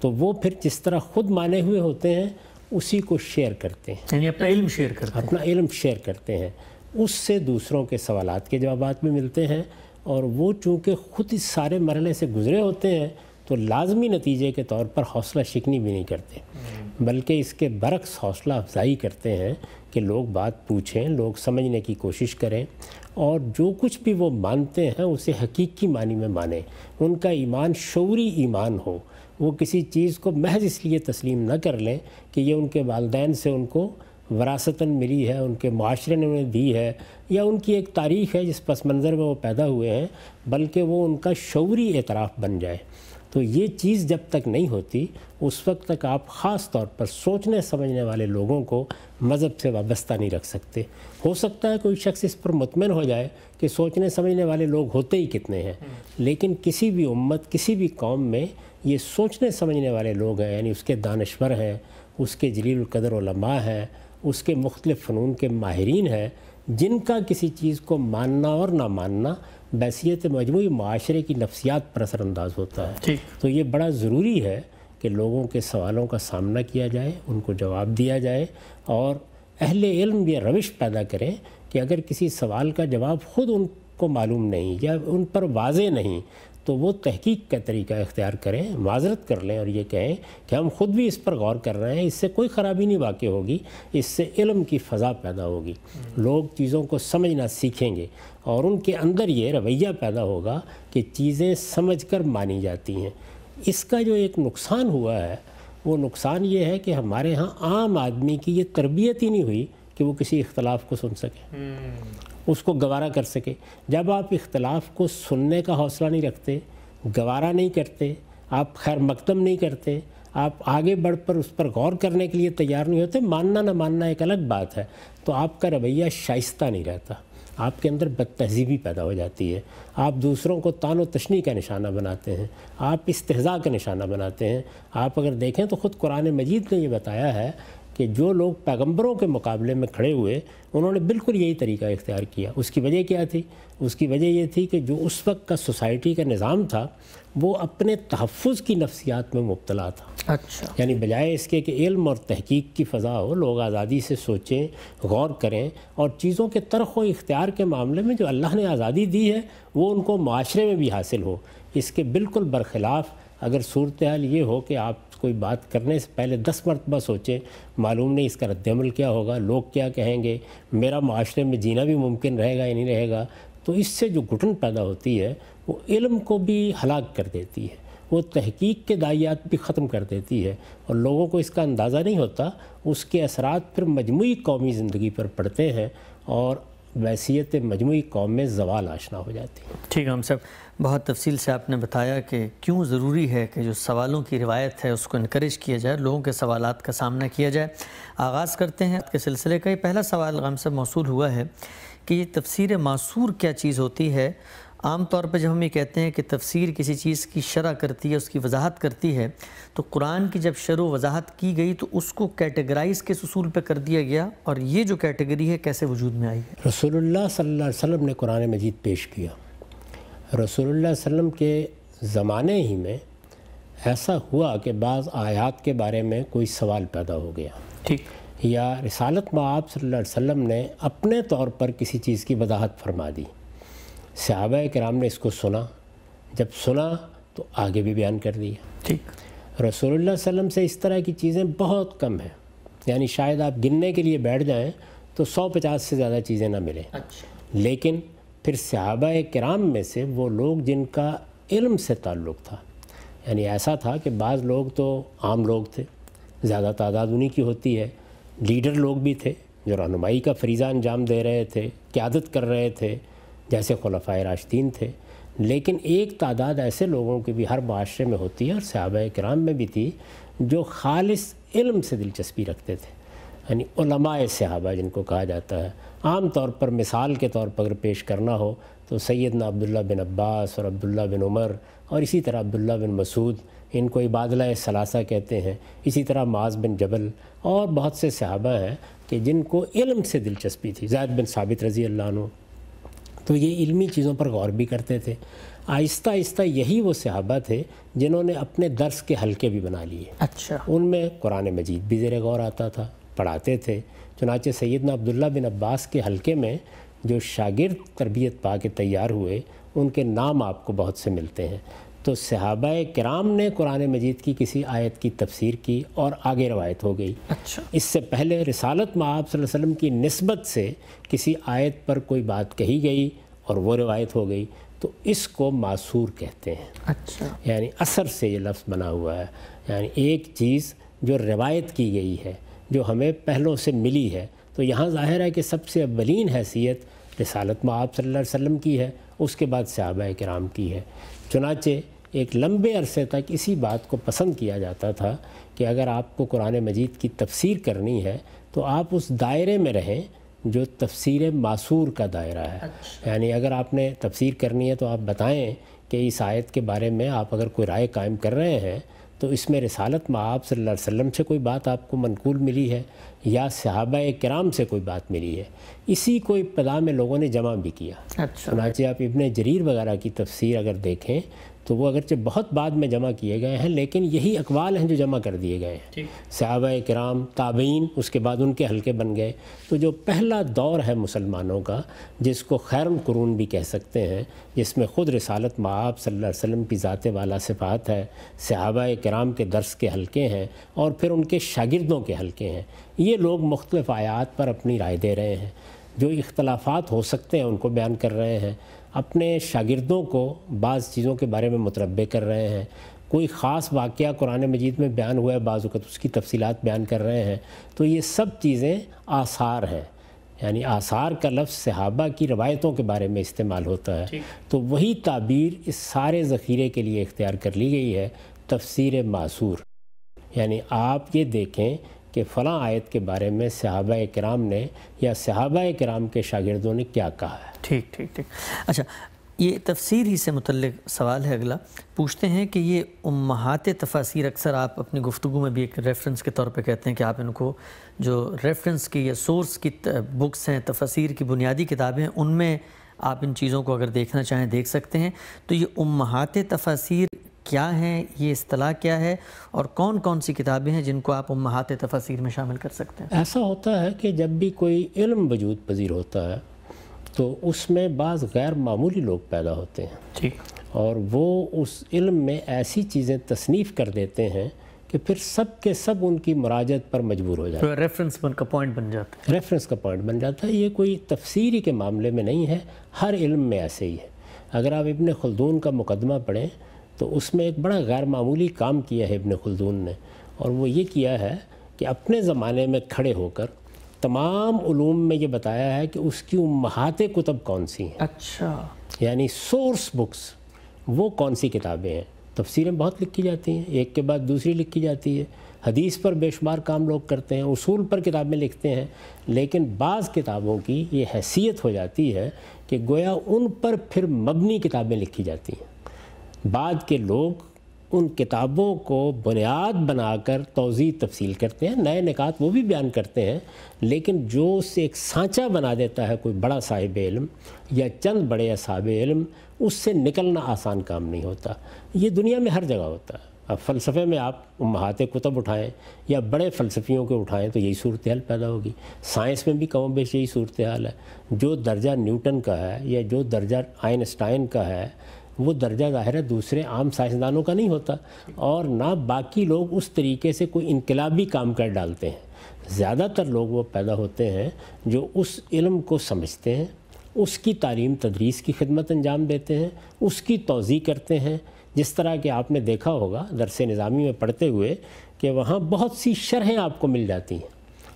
تو وہ پھر جس طرح خود مانے ہوئے ہوتے ہیں اسی کو شیئر کرتے ہیں، یعنی اپنا علم شیئر کرتے ہیں، اپنا علم شیئر کرتے ہیں، اس سے دوسروں کے سوالات کے جوابات بھی ملتے ہیں، اور وہ چونکہ خود اس سارے مرحلے سے گزرے ہوتے ہیں تو لازمی نتیجے کے طور پر حوصلہ شکنی بھی نہیں کرتے، بلکہ اس کے برعکس حوصلہ افزائی کرتے ہیں کہ لوگ بات پوچھیں، لوگ سمجھنے کی کوشش کریں، اور جو کچھ بھی وہ مانتے ہیں اسے حقیقی معنی میں مانیں، ان کا ایمان شعوری ایمان ہو، وہ کسی چیز کو محض اس لیے تسلیم نہ کر لیں کہ یہ ان کے والدین سے ان کو وراثتاً ملی ہے، ان کے معاشرے نے انہیں دی ہے، یا ان کی ایک تاریخ ہے جس پس منظر میں وہ پیدا ہوئے ہیں، بلکہ وہ ان کا شعوری اعتراف بن جائے۔ تو یہ چیز جب تک نہیں ہوتی اس وقت تک آپ خاص طور پر سوچنے سمجھنے والے لوگوں کو مذہب سے وابستہ نہیں رکھ سکتے۔ ہو سکتا ہے کوئی شخص اس پر مطمئن ہو جائے کہ سوچنے سمجھنے والے لوگ ہوتے ہی کتنے ہیں، لیکن کسی بھی امت، کسی بھی قوم میں یہ سوچنے سمجھنے والے لوگ ہیں، یعنی اس کے دانشور ہیں، اس کے جلیل القدر علماء ہیں، اس کے مختلف فنون کے ماہرین ہیں، جن کا کسی چیز کو ماننا اور نہ ماننا بحیثیت مجموعی معاشرے کی نفسیات پر اثر انداز ہوتا ہے۔ تو یہ بڑا ضروری ہے کہ لوگوں کے سوالوں کا سامنا کیا جائے، ان کو جواب دیا جائے، اور اہل علم یہ روش پیدا کریں کہ اگر کسی سوال کا جواب خود ان کو معلوم نہیں یا ان پر واضح نہیں تو وہ تحقیق کا طریقہ اختیار کریں، معذرت کر لیں اور یہ کہیں کہ ہم خود بھی اس پر غور کر رہے ہیں، اس سے کوئی خرابی نہیں واقع ہوگی، اس سے علم کی فضا پیدا ہوگی، لوگ چیزوں کو سمجھنا سیکھیں گے، اور ان کے اندر یہ رویہ پیدا ہوگا کہ چیزیں سمجھ کر مانی جاتی ہیں۔ اس کا جو ایک نقصان ہوا ہے وہ نقصان یہ ہے کہ ہمارے ہاں عام آدمی کی یہ تربیت ہی نہیں ہوئی کہ وہ کسی اختلاف کو سن سکے، اس کو گوارا کر سکے۔ جب آپ اختلاف کو سننے کا حوصلہ نہیں رکھتے، گوارا نہیں کرتے، آپ خیر مقدم نہیں کرتے، آپ آگے بڑھ پر اس پر غور کرنے کے لیے تیار نہیں ہوتے، ماننا نہ ماننا ایک الگ بات ہے، تو آپ کا رویہ شائستہ نہیں رہتا، آپ کے اندر بد تہذیبی پیدا ہو جاتی ہے، آپ دوسروں کو طعن و تشنیع کا نشانہ بناتے ہیں، آپ استہزاء کا نشانہ بناتے ہیں۔ آپ اگر دیکھیں تو خود قرآن مجید نے یہ بتایا ہے کہ جو لوگ پیغمبروں کے مقابلے میں کھڑے ہوئے انہوں نے بالکل یہی طریقہ اختیار کیا۔ اس کی وجہ کیا تھی؟ اس کی وجہ یہ تھی کہ جو اس وقت کا سوسائٹی کا نظام تھا وہ اپنے تحفظ کی نفسیات میں مبتلا تھا۔ اچھا، یعنی بجائے اس کے کہ علم اور تحقیق کی فضا ہو، لوگ آزادی سے سوچیں، غور کریں، اور چیزوں کے طرح و اختیار کے معاملے میں جو اللہ نے آزادی دی ہے وہ ان کو معاشرے میں بھی حاصل ہو۔ اس کے بالکل برخلاف اگر صورتحال یہ ہو کہ آپ کوئی بات کرنے سے پہلے 10 مرتبہ سوچیں، معلوم نہیں اس کا رد عمل کیا ہوگا، لوگ کیا کہیں گے، میرا معاشرے میں جینا بھی ممکن رہے گا یا نہیں رہے گا، تو اس سے جو گھٹن پیدا ہوتی ہے وہ علم کو بھی ہلاک کر دیتی ہے، وہ تحقیق کے دائیات بھی ختم کر دیتی ہے، اور لوگوں کو اس کا اندازہ نہیں ہوتا، اس کے اثرات پھر مجموعی قومی زندگی پر پڑتے ہیں اور ویسیت مجموعی قوم میں زوال آشنا ہو جاتی ہے۔ ٹھیک ہے ہم صاحب، بہت تفصیل سے آپ نے بتایا کہ کیوں ضروری ہے کہ جو سوالوں کی روایت ہے اس کو انکریج کیا جائے، لوگوں کے سوالات کا سامنا کیا جائے۔ آغاز کرتے ہیں کے سلسلے کا۔ یہ پہلا سوال غم صاحب موصول ہوا ہے کہ یہ تفسیر معصور کیا چیز ہوتی ہے؟ عام طور پر جب ہم یہ کہتے ہیں کہ تفسیر کسی چیز کی شرح کرتی ہے، اس کی وضاحت کرتی ہے، تو قرآن کی جب شرح و وضاحت کی گئی تو اس کو کیٹیگرائز کس اصول پہ کر دیا گیا، اور یہ جو کیٹیگری ہے کیسے وجود میں آئی ہے؟ رسول اللہ صلی اللہ علیہ وسلم نے قرآن مجید پیش کیا۔ رسول اللہ علیہ وسلم کے زمانے ہی میں ایسا ہوا کہ بعض آیات کے بارے میں کوئی سوال پیدا ہو گیا، ٹھیک، یا رسالت مآب صلی اللہ علیہ وسلم نے اپنے طور پر کسی چیز کی وضاحت فرما دی، صحابہ کرام نے اس کو سنا، جب سنا تو آگے بھی بیان کر دیا۔ ٹھیک، رسول اللہ صلی اللہ علیہ وسلم سے اس طرح کی چیزیں بہت کم ہیں، یعنی شاید آپ گننے کے لیے بیٹھ جائیں تو 150 سے زیادہ چیزیں نہ ملیں۔ اچھا، لیکن پھر صحابہ کرام میں سے وہ لوگ جن کا علم سے تعلق تھا، یعنی ایسا تھا کہ بعض لوگ تو عام لوگ تھے، زیادہ تعداد انہی کی ہوتی ہے، لیڈر لوگ بھی تھے جو رہنمائی کا فریضہ انجام دے رہے تھے، قیادت کر رہے تھے، جیسے خلفائے راشدین تھے، لیکن ایک تعداد ایسے لوگوں کی بھی ہر معاشرے میں ہوتی ہے، اور صحابہ کرام میں بھی تھی، جو خالص علم سے دلچسپی رکھتے تھے، یعنی علماء صحابہ جن کو کہا جاتا ہے۔ عام طور پر مثال کے طور پر اگر پیش کرنا ہو تو سیدنا عبداللہ بن عباس اور عبداللہ بن عمر، اور اسی طرح عبداللہ بن مسعود، ان کو عبادلہ ثلاثہ کہتے ہیں، اسی طرح معاذ بن جبل، اور بہت سے صحابہ ہیں کہ جن کو علم سے دلچسپی تھی، زید بن ثابت رضی اللہ عنہ۔ تو یہ علمی چیزوں پر غور بھی کرتے تھے۔ آہستہ آہستہ یہی وہ صحابہ تھے جنہوں نے اپنے درس کے حلقے بھی بنا لیے۔ اچھا، ان میں قرآن مجید بھی زیر غور آتا تھا، پڑھاتے تھے۔ چنانچہ سیدنا عبداللہ بن عباس کے حلقے میں جو شاگرد تربیت پا کے تیار ہوئے ان کے نام آپ کو بہت سے ملتے ہیں۔ تو صحابہ کرام نے قرآن مجید کی کسی آیت کی تفسیر کی اور آگے روایت ہو گئی۔ اچھا، اس سے پہلے رسالت میں آپ صلی اللہ علیہ وسلم کی نسبت سے کسی آیت پر کوئی بات کہی گئی اور وہ روایت ہو گئی تو اس کو معصور کہتے ہیں۔ اچھا، یعنی اثر سے یہ لفظ بنا ہوا ہے، یعنی ایک چیز جو روایت کی گئی ہے، جو ہمیں پہلوں سے ملی ہے۔ تو یہاں ظاہر ہے کہ سب سے اولین حیثیت رسالت میں آپ صلی اللہ علیہ وسلم کی ہے، اس کے بعد صحابہ کرام کی ہے۔ چنانچہ ایک لمبے عرصے تک اسی بات کو پسند کیا جاتا تھا کہ اگر آپ کو قرآن مجید کی تفسیر کرنی ہے تو آپ اس دائرے میں رہیں جو تفسیر معصور کا دائرہ ہے۔ یعنی اگر آپ نے تفسیر کرنی ہے تو آپ بتائیں کہ اس آیت کے بارے میں آپ اگر کوئی رائے قائم کر رہے ہیں تو اس میں رسالت میں آپ صلی اللہ علیہ وسلم سے کوئی بات آپ کو منقول ملی ہے یا صحابہ کرام سے کوئی بات ملی ہے۔ اسی کو ابتدا میں لوگوں نے جمع بھی کیا۔ اچھا، چنانچہ آپ ابن جریر وغیرہ کی تفسیر اگر دیکھیں تو وہ اگرچہ بہت بعد میں جمع کیے گئے ہیں لیکن یہی اقوال ہیں جو جمع کر دیے گئے ہیں۔ صحابہ کرام، تابعین، اس کے بعد ان کے حلقے بن گئے۔ تو جو پہلا دور ہے مسلمانوں کا جس کو خیر القرون بھی کہہ سکتے ہیں، جس میں خود رسالت مآب صلی اللہ علیہ وسلم کی ذات والا صفات ہے، صحابہ کرام کے درس کے حلقے ہیں اور پھر ان کے شاگردوں کے حلقے ہیں، یہ لوگ مختلف آیات پر اپنی رائے دے رہے ہیں، جو اختلافات ہو سکتے ہیں ان کو بیان کر رہے ہیں، اپنے شاگردوں کو بعض چیزوں کے بارے میں متنبہ کر رہے ہیں، کوئی خاص واقعہ قرآن مجید میں بیان ہوا ہے بعض اوقات اس کی تفصیلات بیان کر رہے ہیں۔ تو یہ سب چیزیں آثار ہیں، یعنی آثار کا لفظ صحابہ کی روایتوں کے بارے میں استعمال ہوتا ہے۔ تو وہی تعبیر اس سارے ذخیرے کے لیے اختیار کر لی گئی ہے، تفسیر معصور۔ یعنی آپ یہ دیکھیں کہ فلاں آیت کے بارے میں صحابہ کرام نے یا صحابہ کرام کے شاگردوں نے کیا کہا ہے۔ ٹھیک۔ اچھا، یہ تفسیر ہی سے متعلق سوال ہے اگلا، پوچھتے ہیں کہ یہ امہات تفاسیر اکثر آپ اپنی گفتگو میں بھی ایک ریفرنس کے طور پہ کہتے ہیں کہ آپ ان کو جو ریفرنس کی یا سورس کی بکس ہیں، تفاسیر کی بنیادی کتابیں، ان میں آپ ان چیزوں کو اگر دیکھنا چاہیں دیکھ سکتے ہیں۔ تو یہ امہات تفاسیر کیا ہیں، یہ اصطلاح کیا ہے اور کون کون سی کتابیں ہیں جن کو آپ امہات تفاسیر میں شامل کر سکتے ہیں؟ ایسا ہوتا ہے کہ جب بھی کوئی علم وجود پذیر ہوتا ہے تو اس میں بعض غیر معمولی لوگ پیدا ہوتے ہیں، ٹھیک، اور وہ اس علم میں ایسی چیزیں تصنیف کر دیتے ہیں کہ پھر سب کے سب ان کی مراجعت پر مجبور ہو جاتے ہیں، ریفرنس کا پوائنٹ بن جاتا ہے۔ ریفرنس کا پوائنٹ بن جاتا ہے۔ یہ کوئی تفسیری کے معاملے میں نہیں ہے، ہر علم میں ایسے ہی ہے۔ اگر آپ ابن خلدون کا مقدمہ پڑھیں تو اس میں ایک بڑا غیر معمولی کام کیا ہے ابن خلدون نے، اور وہ یہ کیا ہے کہ اپنے زمانے میں کھڑے ہو کر تمام علوم میں یہ بتایا ہے کہ اس کی امہات کتب کون سی ہیں۔ اچھا، یعنی سورس بکس وہ کون سی کتابیں ہیں۔ تفسیریں بہت لکھی جاتی ہیں، ایک کے بعد دوسری لکھی جاتی ہے، حدیث پر بے شمار کام لوگ کرتے ہیں، اصول پر کتابیں لکھتے ہیں، لیکن بعض کتابوں کی یہ حیثیت ہو جاتی ہے کہ گویا ان پر پھر مبنی کتابیں لکھی جاتی ہیں۔ بعد کے لوگ ان کتابوں کو بنیاد بنا کر توضیح تفصیل کرتے ہیں، نئے نکات وہ بھی بیان کرتے ہیں، لیکن جو اس سے ایک سانچہ بنا دیتا ہے کوئی بڑا صاحب علم یا چند بڑے اصحاب علم، اس سے نکلنا آسان کام نہیں ہوتا۔ یہ دنیا میں ہر جگہ ہوتا ہے۔ اب فلسفے میں آپ امہات کتب اٹھائیں یا بڑے فلسفیوں کے اٹھائیں تو یہی صورتحال پیدا ہوگی۔ سائنس میں بھی کم و بیش یہی صورتحال ہے۔ جو درجہ نیوٹن کا ہے یا جو درجہ آئنسٹائن کا ہے وہ درجہ ظاہر ہے دوسرے عام سائنسدانوں کا نہیں ہوتا، اور نہ باقی لوگ اس طریقے سے کوئی انقلابی کام کر ڈالتے ہیں۔ زیادہ تر لوگ وہ پیدا ہوتے ہیں جو اس علم کو سمجھتے ہیں، اس کی تعلیم تدریس کی خدمت انجام دیتے ہیں، اس کی توضیح کرتے ہیں۔ جس طرح کہ آپ نے دیکھا ہوگا درس نظامی میں پڑھتے ہوئے کہ وہاں بہت سی شرحیں آپ کو مل جاتی ہیں،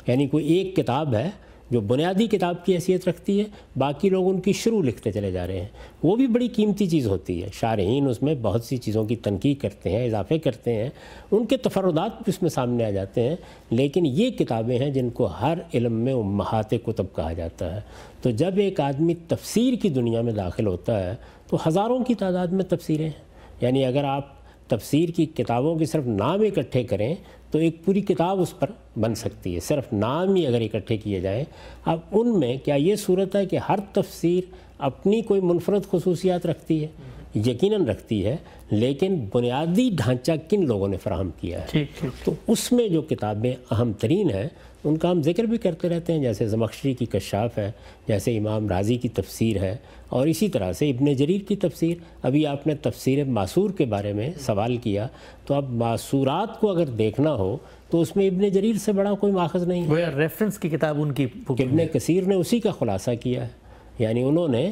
یعنی کوئی ایک کتاب ہے جو بنیادی کتاب کی حیثیت رکھتی ہے، باقی لوگ ان کی شروع لکھتے چلے جا رہے ہیں، وہ بھی بڑی قیمتی چیز ہوتی ہے۔ شارحین اس میں بہت سی چیزوں کی تنقیح کرتے ہیں، اضافے کرتے ہیں، ان کے تفردات بھی اس میں سامنے آ جاتے ہیں، لیکن یہ کتابیں ہیں جن کو ہر علم میں امہات کتب کہا جاتا ہے۔ تو جب ایک آدمی تفسیر کی دنیا میں داخل ہوتا ہے تو ہزاروں کی تعداد میں تفسیریں ہیں، یعنی اگر آپ تفسیر کی کتابوں کے صرف نام اکٹھے کریں تو ایک پوری کتاب اس پر بن سکتی ہے، صرف نام ہی اگر اکٹھے کیے جائیں۔ اب ان میں کیا یہ صورت ہے کہ ہر تفسیر اپنی کوئی منفرد خصوصیات رکھتی ہے، یقیناً رکھتی ہے، لیکن بنیادی ڈھانچہ کن لوگوں نے فراہم کیا ہے؟ تو اس میں جو کتابیں اہم ترین ہیں ان کا ہم ذکر بھی کرتے رہتے ہیں، جیسے زمخشری کی کشاف ہے، جیسے امام رازی کی تفسیر ہے، اور اسی طرح سے ابن جریر کی تفسیر۔ ابھی آپ نے تفسیر معصور کے بارے میں سوال کیا، تو اب معصورات کو اگر دیکھنا ہو تو اس میں ابن جریر سے بڑا کوئی ماخذ نہیں ہے۔ وہ ریفرنس کی کتاب ان کی ابن کثیر نے اسی کا خلاصہ کیا ہے، یعنی انہوں نے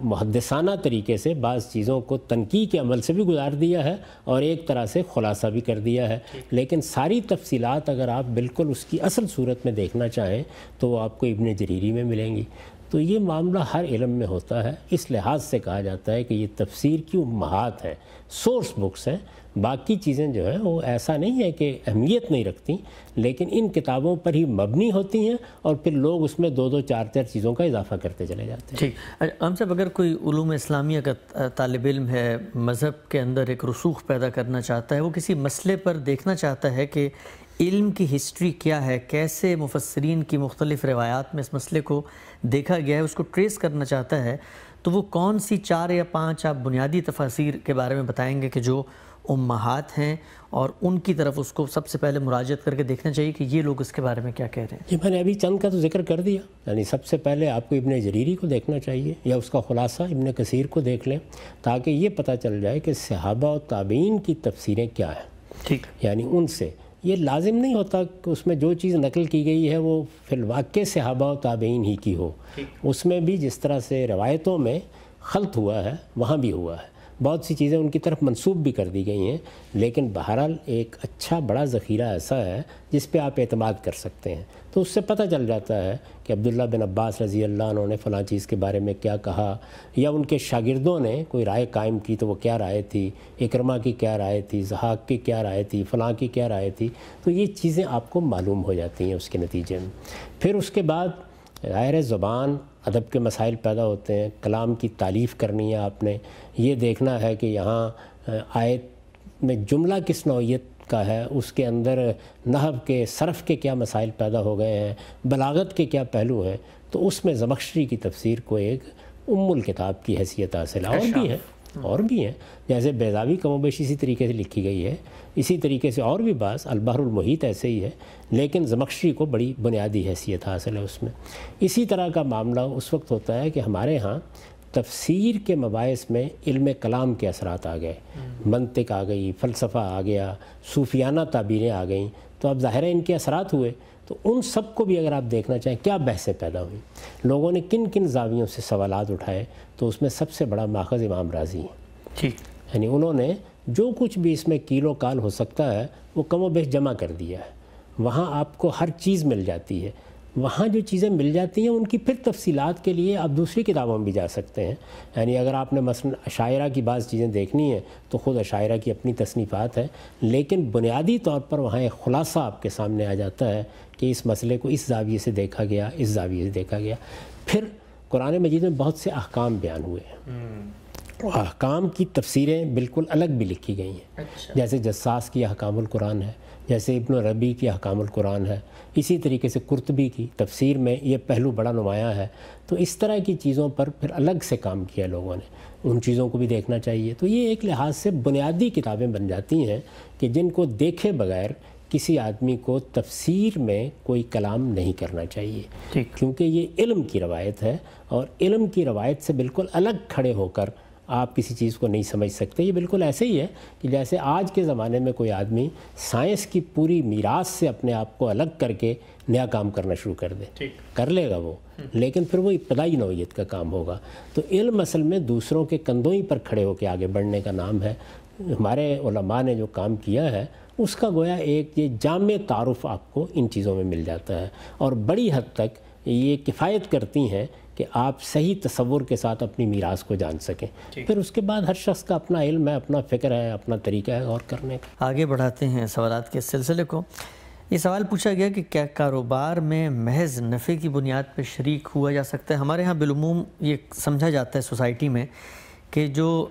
محدثانہ طریقے سے بعض چیزوں کو تنقیح کے عمل سے بھی گزار دیا ہے اور ایک طرح سے خلاصہ بھی کر دیا ہے، لیکن ساری تفصیلات اگر آپ بالکل اس کی اصل صورت میں دیکھنا چاہیں تو وہ آپ کو ابن جریری میں ملیں گی۔ تو یہ معاملہ ہر علم میں ہوتا ہے، اس لحاظ سے کہا جاتا ہے کہ یہ تفسیر کی امہات ہیں، سورس بکس ہیں۔ باقی چیزیں جو ہیں وہ ایسا نہیں ہے کہ اہمیت نہیں رکھتی، لیکن ان کتابوں پر ہی مبنی ہوتی ہیں اور پھر لوگ اس میں دو دو چار چار چیزوں کا اضافہ کرتے چلے جاتے ہیں۔ ٹھیک، ہم صاحب اگر کوئی علوم اسلامیہ کا طالب علم ہے، مذہب کے اندر ایک رسوخ پیدا کرنا چاہتا ہے، وہ کسی مسئلے پر دیکھنا چاہتا ہے کہ علم کی ہسٹری کیا ہے، کیسے مفسرین کی مختلف روایات میں اس مسئلے کو دیکھا گیا ہے، اس کو ٹریس کرنا چاہتا ہے، تو وہ کون سی 4 یا 5 آپ بنیادی تفاسیر کے بارے میں بتائیں گے کہ جو امہات ہیں اور ان کی طرف اس کو سب سے پہلے مراجعت کر کے دیکھنا چاہیے کہ یہ لوگ اس کے بارے میں کیا کہہ رہے ہیں؟ جی، میں نے ابھی چند کا تو ذکر کر دیا، یعنی سب سے پہلے آپ کو ابن جریری کو دیکھنا چاہیے یا اس کا خلاصہ ابن کثیر کو دیکھ لیں، تاکہ یہ پتہ چل جائے کہ صحابہ و تابعین کی تفسیریں کیا ہیں۔ ٹھیک، یعنی ان سے یہ لازم نہیں ہوتا کہ اس میں جو چیز نقل کی گئی ہے وہ فی الواقع صحابہ و تابعین ہی کی ہو، اس میں بھی جس طرح سے روایتوں میں خلط ہوا ہے وہاں بھی ہوا ہے، بہت سی چیزیں ان کی طرف منسوب بھی کر دی گئی ہیں، لیکن بہرحال ایک اچھا بڑا ذخیرہ ایسا ہے جس پہ آپ اعتماد کر سکتے ہیں۔ تو اس سے پتہ چل جاتا ہے کہ عبداللہ بن عباس رضی اللہ عنہ نے فلاں چیز کے بارے میں کیا کہا، یا ان کے شاگردوں نے کوئی رائے قائم کی تو وہ کیا رائے تھی، اکرمہ کی کیا رائے تھی، ضحاک کی کیا رائے تھی، فلاں کی کیا رائے تھی۔ تو یہ چیزیں آپ کو معلوم ہو جاتی ہیں اس کے نتیجے میں۔ پھر اس کے بعد ظاہر زبان ادب کے مسائل پیدا ہوتے ہیں، کلام کی تعلیف کرنی ہے، آپ نے یہ دیکھنا ہے کہ یہاں آیت میں جملہ کس نوعیت کا ہے، اس کے اندر نحو کے صرف کے کیا مسائل پیدا ہو گئے ہیں، بلاغت کے کیا پہلو ہیں۔ تو اس میں زمخشری کی تفسیر کو ایک ام الکتاب کی حیثیت حاصل ہے، اور بھی ہیں جیسے بیضاوی کم و بیش اسی طریقے سے لکھی گئی ہے، اسی طریقے سے اور بھی بعض البحر المحیط ایسے ہی ہے، لیکن زمخشری کو بڑی بنیادی حیثیت حاصل ہے اس میں۔ اسی طرح کا معاملہ اس وقت ہوتا ہے کہ ہمارے ہاں تفسیر کے مباحث میں علم کلام کے اثرات آ گئے، منطق آ گئی، فلسفہ آ گیا، صوفیانہ تعبیریں آ گئیں، تو اب ظاہر ہے ان کے اثرات ہوئے۔ تو ان سب کو بھی اگر آپ دیکھنا چاہیں کیا بحثیں پیدا ہوئیں، لوگوں نے کن کن زاویوں سے سوالات اٹھائے، تو اس میں سب سے بڑا ماخذ امام رازی ہے۔ یعنی انہوں نے جو کچھ بھی اس میں کیل و کال ہو سکتا ہے وہ کم و بیش جمع کر دیا ہے۔ وہاں آپ کو ہر چیز مل جاتی ہے، وہاں جو چیزیں مل جاتی ہیں ان کی پھر تفصیلات کے لیے آپ دوسری کتابوں میں بھی جا سکتے ہیں۔ یعنی اگر آپ نے مثلا اشاعرہ کی بعض چیزیں دیکھنی ہیں تو خود اشاعرہ کی اپنی تصنیفات ہیں، لیکن بنیادی طور پر وہاں ایک خلاصہ آپ کے سامنے آ جاتا ہے کہ اس مسئلے کو اس زاویے سے دیکھا گیا، اس زاویے سے دیکھا گیا۔ پھر قرآن مجید میں بہت سے احکام بیان ہوئے ہیں، احکام کی تفسیریں بالکل الگ بھی لکھی گئی ہیں، جیسے جساس کی احکام القرآن ہے، جیسے ابن ربی کی احکام القرآن ہے، اسی طریقے سے قرطبی کی تفسیر میں یہ پہلو بڑا نمایاں ہے۔ تو اس طرح کی چیزوں پر پھر الگ سے کام کیا لوگوں نے، ان چیزوں کو بھی دیکھنا چاہیے۔ تو یہ ایک لحاظ سے بنیادی کتابیں بن جاتی ہیں کہ جن کو دیکھے بغیر کسی آدمی کو تفسیر میں کوئی کلام نہیں کرنا چاہیے، کیونکہ یہ علم کی روایت ہے، اور علم کی روایت سے بالکل الگ کھڑے ہو کر آپ کسی چیز کو نہیں سمجھ سکتے۔ یہ بالکل ایسے ہی ہے کہ جیسے آج کے زمانے میں کوئی آدمی سائنس کی پوری میراث سے اپنے آپ کو الگ کر کے نیا کام کرنا شروع کر دے، کر لے گا وہ، لیکن پھر وہ ابتدائی نوعیت کا کام ہوگا۔ تو علم اصل میں دوسروں کے کندھوں ہی پر کھڑے ہو کے آگے بڑھنے کا نام ہے۔ ہمارے علماء نے جو کام کیا ہے اس کا گویا ایک یہ جامع تعارف آپ کو ان چیزوں میں مل جاتا ہے، اور بڑی حد تک یہ کفایت کرتی ہیں کہ آپ صحیح تصور کے ساتھ اپنی میراث کو جان سکیں۔ پھر اس کے بعد ہر شخص کا اپنا علم ہے، اپنا فکر ہے، اپنا طریقہ ہے غور کرنے کا۔ آگے بڑھاتے ہیں سوالات کے سلسلے کو۔ یہ سوال پوچھا گیا کہ کیا کاروبار میں محض نفع کی بنیاد پہ شریک ہوا جا سکتا ہے؟ ہمارے ہاں بالعموم یہ سمجھا جاتا ہے سوسائٹی میں کہ جو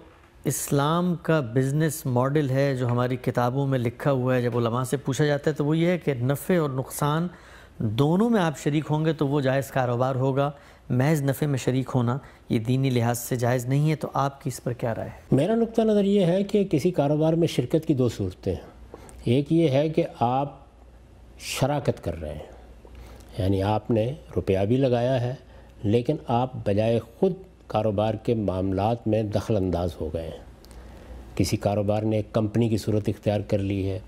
اسلام کا بزنس ماڈل ہے جو ہماری کتابوں میں لکھا ہوا ہے، جب علماء سے پوچھا جاتا ہے تو وہ یہ ہے کہ نفع اور نقصان دونوں میں آپ شریک ہوں گے تو وہ جائز کاروبار ہوگا، محض نفع میں شریک ہونا یہ دینی لحاظ سے جائز نہیں ہے، تو آپ کی اس پر کیا رائے ہے؟ میرا نقطہ نظر یہ ہے کہ کسی کاروبار میں شرکت کی دو صورتیں ہیں۔ ایک یہ ہے کہ آپ شراکت کر رہے ہیں، یعنی آپ نے روپیہ بھی لگایا ہے لیکن آپ بجائے خود کاروبار کے معاملات میں دخل انداز ہو گئے ہیں۔ کسی کاروبار نے ایک کمپنی کی صورت اختیار کر لی ہے،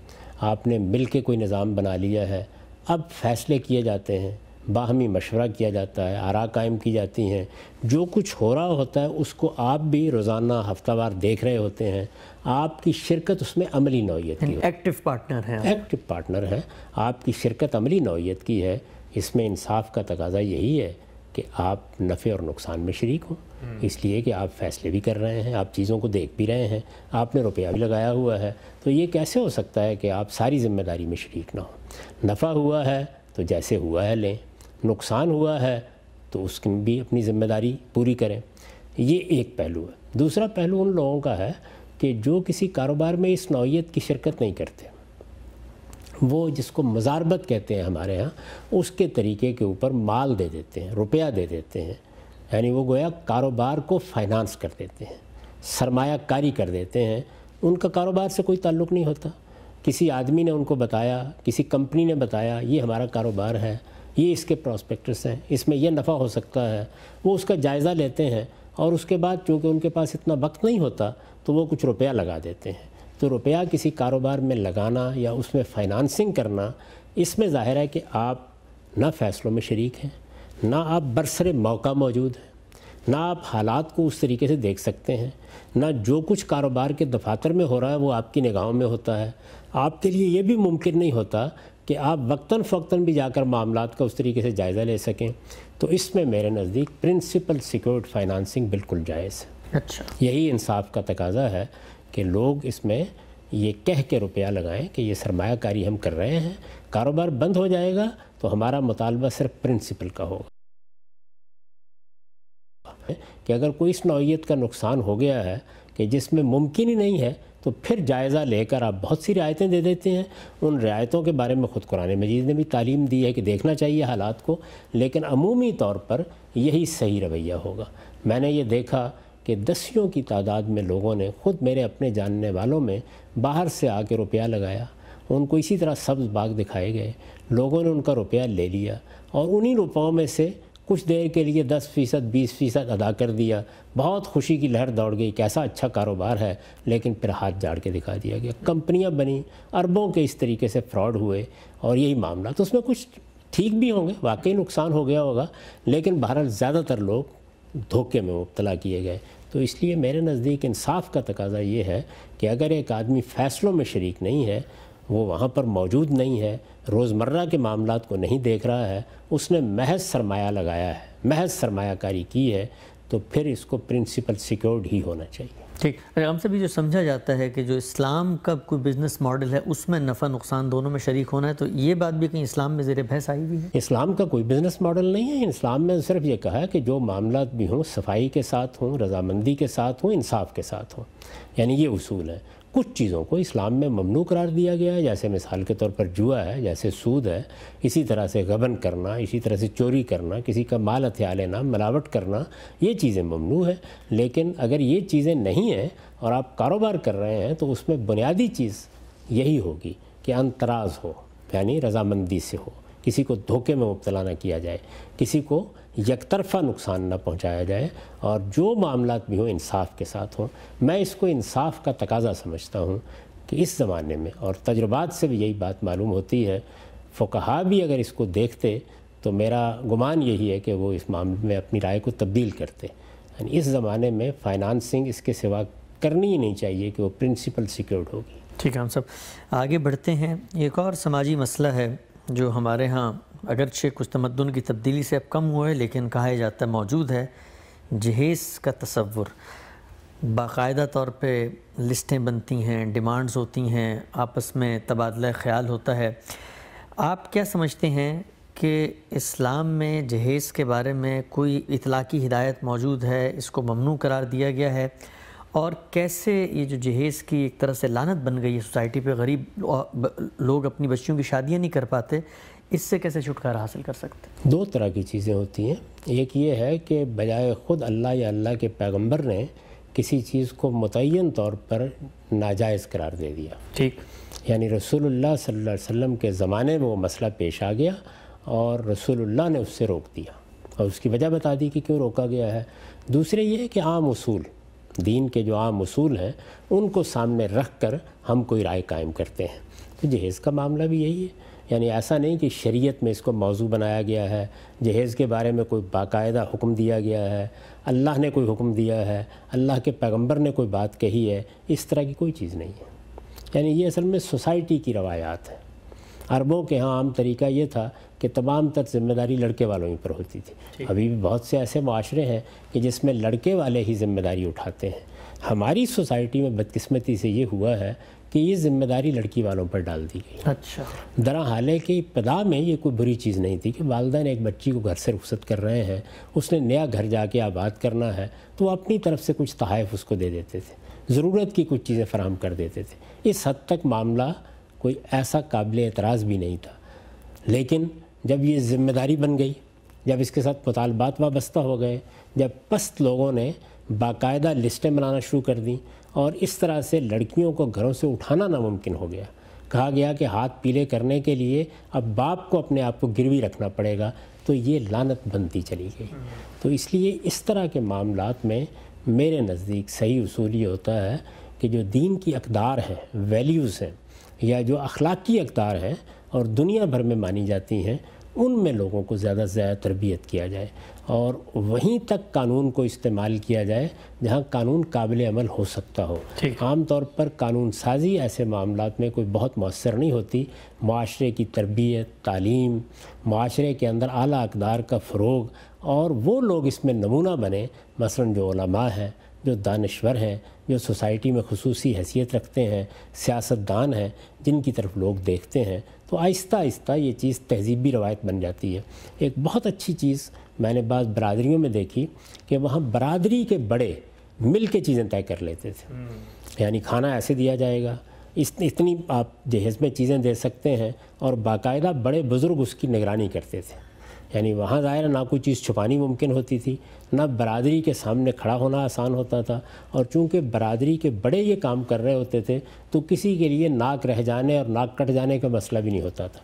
آپ نے مل کے کوئی نظام بنا لیا ہے، اب فیصلے کیے جاتے ہیں، باہمی مشورہ کیا جاتا ہے، آراء قائم کی جاتی ہیں، جو کچھ ہو رہا ہوتا ہے اس کو آپ بھی روزانہ ہفتہ وار دیکھ رہے ہوتے ہیں، آپ کی شرکت اس میں عملی نوعیت کی ہے، ایکٹیو پارٹنر ہیں، ایکٹیو پارٹنر ہے، آپ کی شرکت عملی نوعیت کی ہے۔ اس میں انصاف کا تقاضا یہی ہے کہ آپ نفع اور نقصان میں شریک ہوں، اس لیے کہ آپ فیصلے بھی کر رہے ہیں، آپ چیزوں کو دیکھ بھی رہے ہیں، آپ نے روپیہ بھی لگایا ہوا ہے، تو یہ کیسے ہو سکتا ہے کہ آپ ساری ذمہ داری میں شریک نہ ہوں؟ نفع ہوا ہے تو جیسے ہوا ہے لیں، نقصان ہوا ہے تو اس کی بھی اپنی ذمہ داری پوری کریں۔ یہ ایک پہلو ہے۔ دوسرا پہلو ان لوگوں کا ہے کہ جو کسی کاروبار میں اس نوعیت کی شرکت نہیں کرتے، وہ جس کو مزاربت کہتے ہیں ہمارے ہاں، اس کے طریقے کے اوپر مال دے دیتے ہیں، روپیہ دے دیتے ہیں، یعنی وہ گویا کاروبار کو فائنانس کر دیتے ہیں، سرمایہ کاری کر دیتے ہیں، ان کا کاروبار سے کوئی تعلق نہیں ہوتا۔ کسی آدمی نے ان کو بتایا، کسی کمپنی نے بتایا یہ ہمارا کاروبار ہے، یہ اس کے پراسپیکٹس ہیں، اس میں یہ نفع ہو سکتا ہے، وہ اس کا جائزہ لیتے ہیں اور اس کے بعد چونکہ ان کے پاس اتنا وقت نہیں ہوتا تو وہ کچھ روپیہ لگا دیتے ہیں۔ تو روپیہ کسی کاروبار میں لگانا یا اس میں فائنانسنگ کرنا، اس میں ظاہر ہے کہ آپ نہ فیصلوں میں شریک ہیں، نہ آپ برسر موقع موجود ہیں، نہ آپ حالات کو اس طریقے سے دیکھ سکتے ہیں، نہ جو کچھ کاروبار کے دفاتر میں ہو رہا ہے وہ آپ کی نگاہوں میں ہوتا ہے۔ آپ کے لیے یہ بھی ممکن نہیں ہوتا کہ آپ وقتاً فوقتاً بھی جا کر معاملات کا اس طریقے سے جائزہ لے سکیں۔ تو اس میں میرے نزدیک پرنسپل سیکیورڈ فائنانسنگ بالکل جائز ہے۔ اچھا، یہی انصاف کا تقاضا ہے کہ لوگ اس میں یہ کہہ کے روپیہ لگائیں کہ یہ سرمایہ کاری ہم کر رہے ہیں، کاروبار بند ہو جائے گا تو ہمارا مطالبہ صرف پرنسپل کا ہوگا کہ اگر کوئی اس نوعیت کا نقصان ہو گیا ہے کہ جس میں ممکن ہی نہیں ہے تو پھر جائزہ لے کر آپ بہت سی رعایتیں دے دیتے ہیں۔ ان رعایتوں کے بارے میں خود قرآن مجید نے بھی تعلیم دی ہے کہ دیکھنا چاہیے حالات کو، لیکن عمومی طور پر یہی صحیح رویہ ہوگا۔ میں نے یہ دیکھا کہ دسیوں کی تعداد میں لوگوں نے، خود میرے اپنے جاننے والوں میں، باہر سے آ کے روپیہ لگایا، ان کو اسی طرح سبز باغ دکھائے گئے، لوگوں نے ان کا روپیہ لے لیا اور انہی روپوں میں سے کچھ دیر کے لیے 10%، 20% ادا کر دیا، بہت خوشی کی لہر دوڑ گئی، کیسا اچھا کاروبار ہے، لیکن پھر ہاتھ جاڑ کے دکھا دیا گیا۔ کمپنیاں بنیں، اربوں کے اس طریقے سے فراڈ ہوئے، اور یہی معاملہ تو اس میں کچھ ٹھیک بھی ہوں گے، واقعی نقصان ہو گیا ہوگا، لیکن بہرحال زیادہ تر لوگ دھوکے میں مبتلا کیے گئے۔ تو اس لیے میرے نزدیک انصاف کا تقاضا یہ ہے کہ اگر ایک آدمی فیصلوں میں شریک نہیں ہے، وہ وہاں پر موجود نہیں ہے، روزمرہ کے معاملات کو نہیں دیکھ رہا ہے، اس نے محض سرمایہ لگایا ہے، محض سرمایہ کاری کی ہے، تو پھر اس کو پرنسپل سیکیورڈ ہی ہونا چاہیے۔ ٹھیک، ہم سے بھی جو سمجھا جاتا ہے کہ جو اسلام کا کوئی بزنس ماڈل ہے اس میں نفع نقصان دونوں میں شریک ہونا ہے، تو یہ بات بھی کہیں اسلام میں زیر بحث آئی ہوئی ہے؟ اسلام کا کوئی بزنس ماڈل نہیں ہے۔ اسلام میں صرف یہ کہا ہے کہ جو معاملات بھی ہوں صفائی کے ساتھ ہوں، رضامندی کے ساتھ ہوں، انصاف کے ساتھ ہوں، یعنی یہ اصول ہے۔ کچھ چیزوں کو اسلام میں ممنوع قرار دیا گیا ہے، جیسے مثال کے طور پر جوا ہے، جیسے سود ہے، اسی طرح سے غبن کرنا، اسی طرح سے چوری کرنا، کسی کا مال ہتھیا لینا، ملاوٹ کرنا، یہ چیزیں ممنوع ہیں۔ لیکن اگر یہ چیزیں نہیں ہیں اور آپ کاروبار کر رہے ہیں تو اس میں بنیادی چیز یہی ہوگی کہ انتراز ہو، یعنی رضامندی سے ہو، کسی کو دھوکے میں مبتلا نہ کیا جائے، کسی کو یک طرفہ نقصان نہ پہنچایا جائے، اور جو معاملات بھی ہوں انصاف کے ساتھ ہوں۔ میں اس کو انصاف کا تقاضا سمجھتا ہوں کہ اس زمانے میں، اور تجربات سے بھی یہی بات معلوم ہوتی ہے، فقہا بھی اگر اس کو دیکھتے تو میرا گمان یہی ہے کہ وہ اس معاملے میں اپنی رائے کو تبدیل کرتے۔ یعنی اس زمانے میں فائنانسنگ اس کے سوا کرنی ہی نہیں چاہیے کہ وہ پرنسپل سیکیورڈ ہوگی۔ ٹھیک ہے، ہم سب آگے بڑھتے ہیں۔ ایک اور سماجی مسئلہ ہے جو ہمارے ہاں اگرچہ کچھ تمدن کی تبدیلی سے اب کم ہوا ہے لیکن کہا جاتا ہے موجود ہے، جہیز کا تصور۔ باقاعدہ طور پہ لسٹیں بنتی ہیں، ڈیمانڈز ہوتی ہیں، آپس میں تبادلہ خیال ہوتا ہے۔ آپ کیا سمجھتے ہیں کہ اسلام میں جہیز کے بارے میں کوئی اطلاقی ہدایت موجود ہے، اس کو ممنوع قرار دیا گیا ہے، اور کیسے یہ جو جہیز کی ایک طرح سے لعنت بن گئی ہے سوسائٹی پہ، غریب لوگ اپنی بچیوں کی شادیاں نہیں کر پاتے، اس سے کیسے چھٹکارا حاصل کر سکتے ہیں؟ دو طرح کی چیزیں ہوتی ہیں. ایک یہ ہے کہ بجائے خود اللہ یا اللہ کے پیغمبر نے کسی چیز کو متعین طور پر ناجائز قرار دے دیا. ٹھیک. یعنی رسول اللہ صلی اللہ علیہ وسلم کے زمانے میں وہ مسئلہ پیش آ گیا اور رسول اللہ نے اس سے روک دیا اور اس کی وجہ بتا دی کہ کیوں روکا گیا ہے. دوسرے یہ ہے کہ عام اصول، دین کے جو عام اصول ہیں ان کو سامنے رکھ کر ہم کوئی رائے قائم کرتے ہیں. تو جہیز کا معاملہ بھی یہی ہے. یعنی ایسا نہیں کہ شریعت میں اس کو موضوع بنایا گیا ہے، جہیز کے بارے میں کوئی باقاعدہ حکم دیا گیا ہے، اللہ نے کوئی حکم دیا ہے، اللہ کے پیغمبر نے کوئی بات کہی ہے، اس طرح کی کوئی چیز نہیں ہے. یعنی یہ اصل میں سوسائٹی کی روایات ہیں. عربوں کے ہاں عام طریقہ یہ تھا کہ تمام تر ذمہ داری لڑکے والوں ہی پر ہوتی تھی. ابھی بھی بہت سے ایسے معاشرے ہیں کہ جس میں لڑکے والے ہی ذمہ داری اٹھاتے ہیں. ہماری سوسائٹی میں بدقسمتی سے یہ ہوا ہے کہ یہ ذمہ داری لڑکی والوں پر ڈال دی گئی. اچھا. درحال کہ ابتدا میں یہ کوئی بری چیز نہیں تھی کہ والدین ایک بچی کو گھر سے رخصت کر رہے ہیں، اس نے نیا گھر جا کے آباد کرنا ہے تو وہ اپنی طرف سے کچھ تحائف اس کو دے دیتے تھے، ضرورت کی کچھ چیزیں فراہم کر دیتے تھے. اس حد تک معاملہ کوئی ایسا قابل اعتراض بھی نہیں تھا. لیکن جب یہ ذمہ داری بن گئی، جب اس کے ساتھ مطالبات وابستہ ہو گئے، جب پست لوگوں نے باقاعدہ لسٹیں بنانا شروع کر دیں اور اس طرح سے لڑکیوں کو گھروں سے اٹھانا ناممکن ہو گیا، کہا گیا کہ ہاتھ پیلے کرنے کے لیے اب باپ کو اپنے آپ کو گروی رکھنا پڑے گا، تو یہ لعنت بنتی چلی گئی. تو اس لیے اس طرح کے معاملات میں میرے نزدیک صحیح اصول یہ ہوتا ہے کہ جو دین کی اقدار ہیں، ویلیوز ہیں، یا جو اخلاقی اقدار ہیں اور دنیا بھر میں مانی جاتی ہیں، ان میں لوگوں کو زیادہ سے زیادہ تربیت کیا جائے اور وہیں تک قانون کو استعمال کیا جائے جہاں قانون قابل عمل ہو سکتا ہو. عام طور پر قانون سازی ایسے معاملات میں کوئی بہت مؤثر نہیں ہوتی. معاشرے کی تربیت، تعلیم، معاشرے کے اندر اعلیٰ اقدار کا فروغ اور وہ لوگ اس میں نمونہ بنے، مثلاً جو علماء ہیں، جو دانشور ہیں، جو سوسائٹی میں خصوصی حیثیت رکھتے ہیں، سیاستدان ہیں، جن کی طرف لوگ دیکھتے ہیں، تو آہستہ آہستہ یہ چیز تہذیبی روایت بن جاتی ہے. ایک بہت اچھی چیز میں نے بعض برادریوں میں دیکھی کہ وہاں برادری کے بڑے مل کے چیزیں طے کر لیتے تھے. یعنی کھانا ایسے دیا جائے گا، اتنی آپ جہیز میں چیزیں دے سکتے ہیں، اور باقاعدہ بڑے بزرگ اس کی نگرانی کرتے تھے. یعنی وہاں ظاہر نہ کوئی چیز چھپانی ممکن ہوتی تھی، نہ برادری کے سامنے کھڑا ہونا آسان ہوتا تھا، اور چونکہ برادری کے بڑے یہ کام کر رہے ہوتے تھے تو کسی کے لیے ناک رہ جانے اور ناک کٹ جانے کا مسئلہ بھی نہیں ہوتا تھا.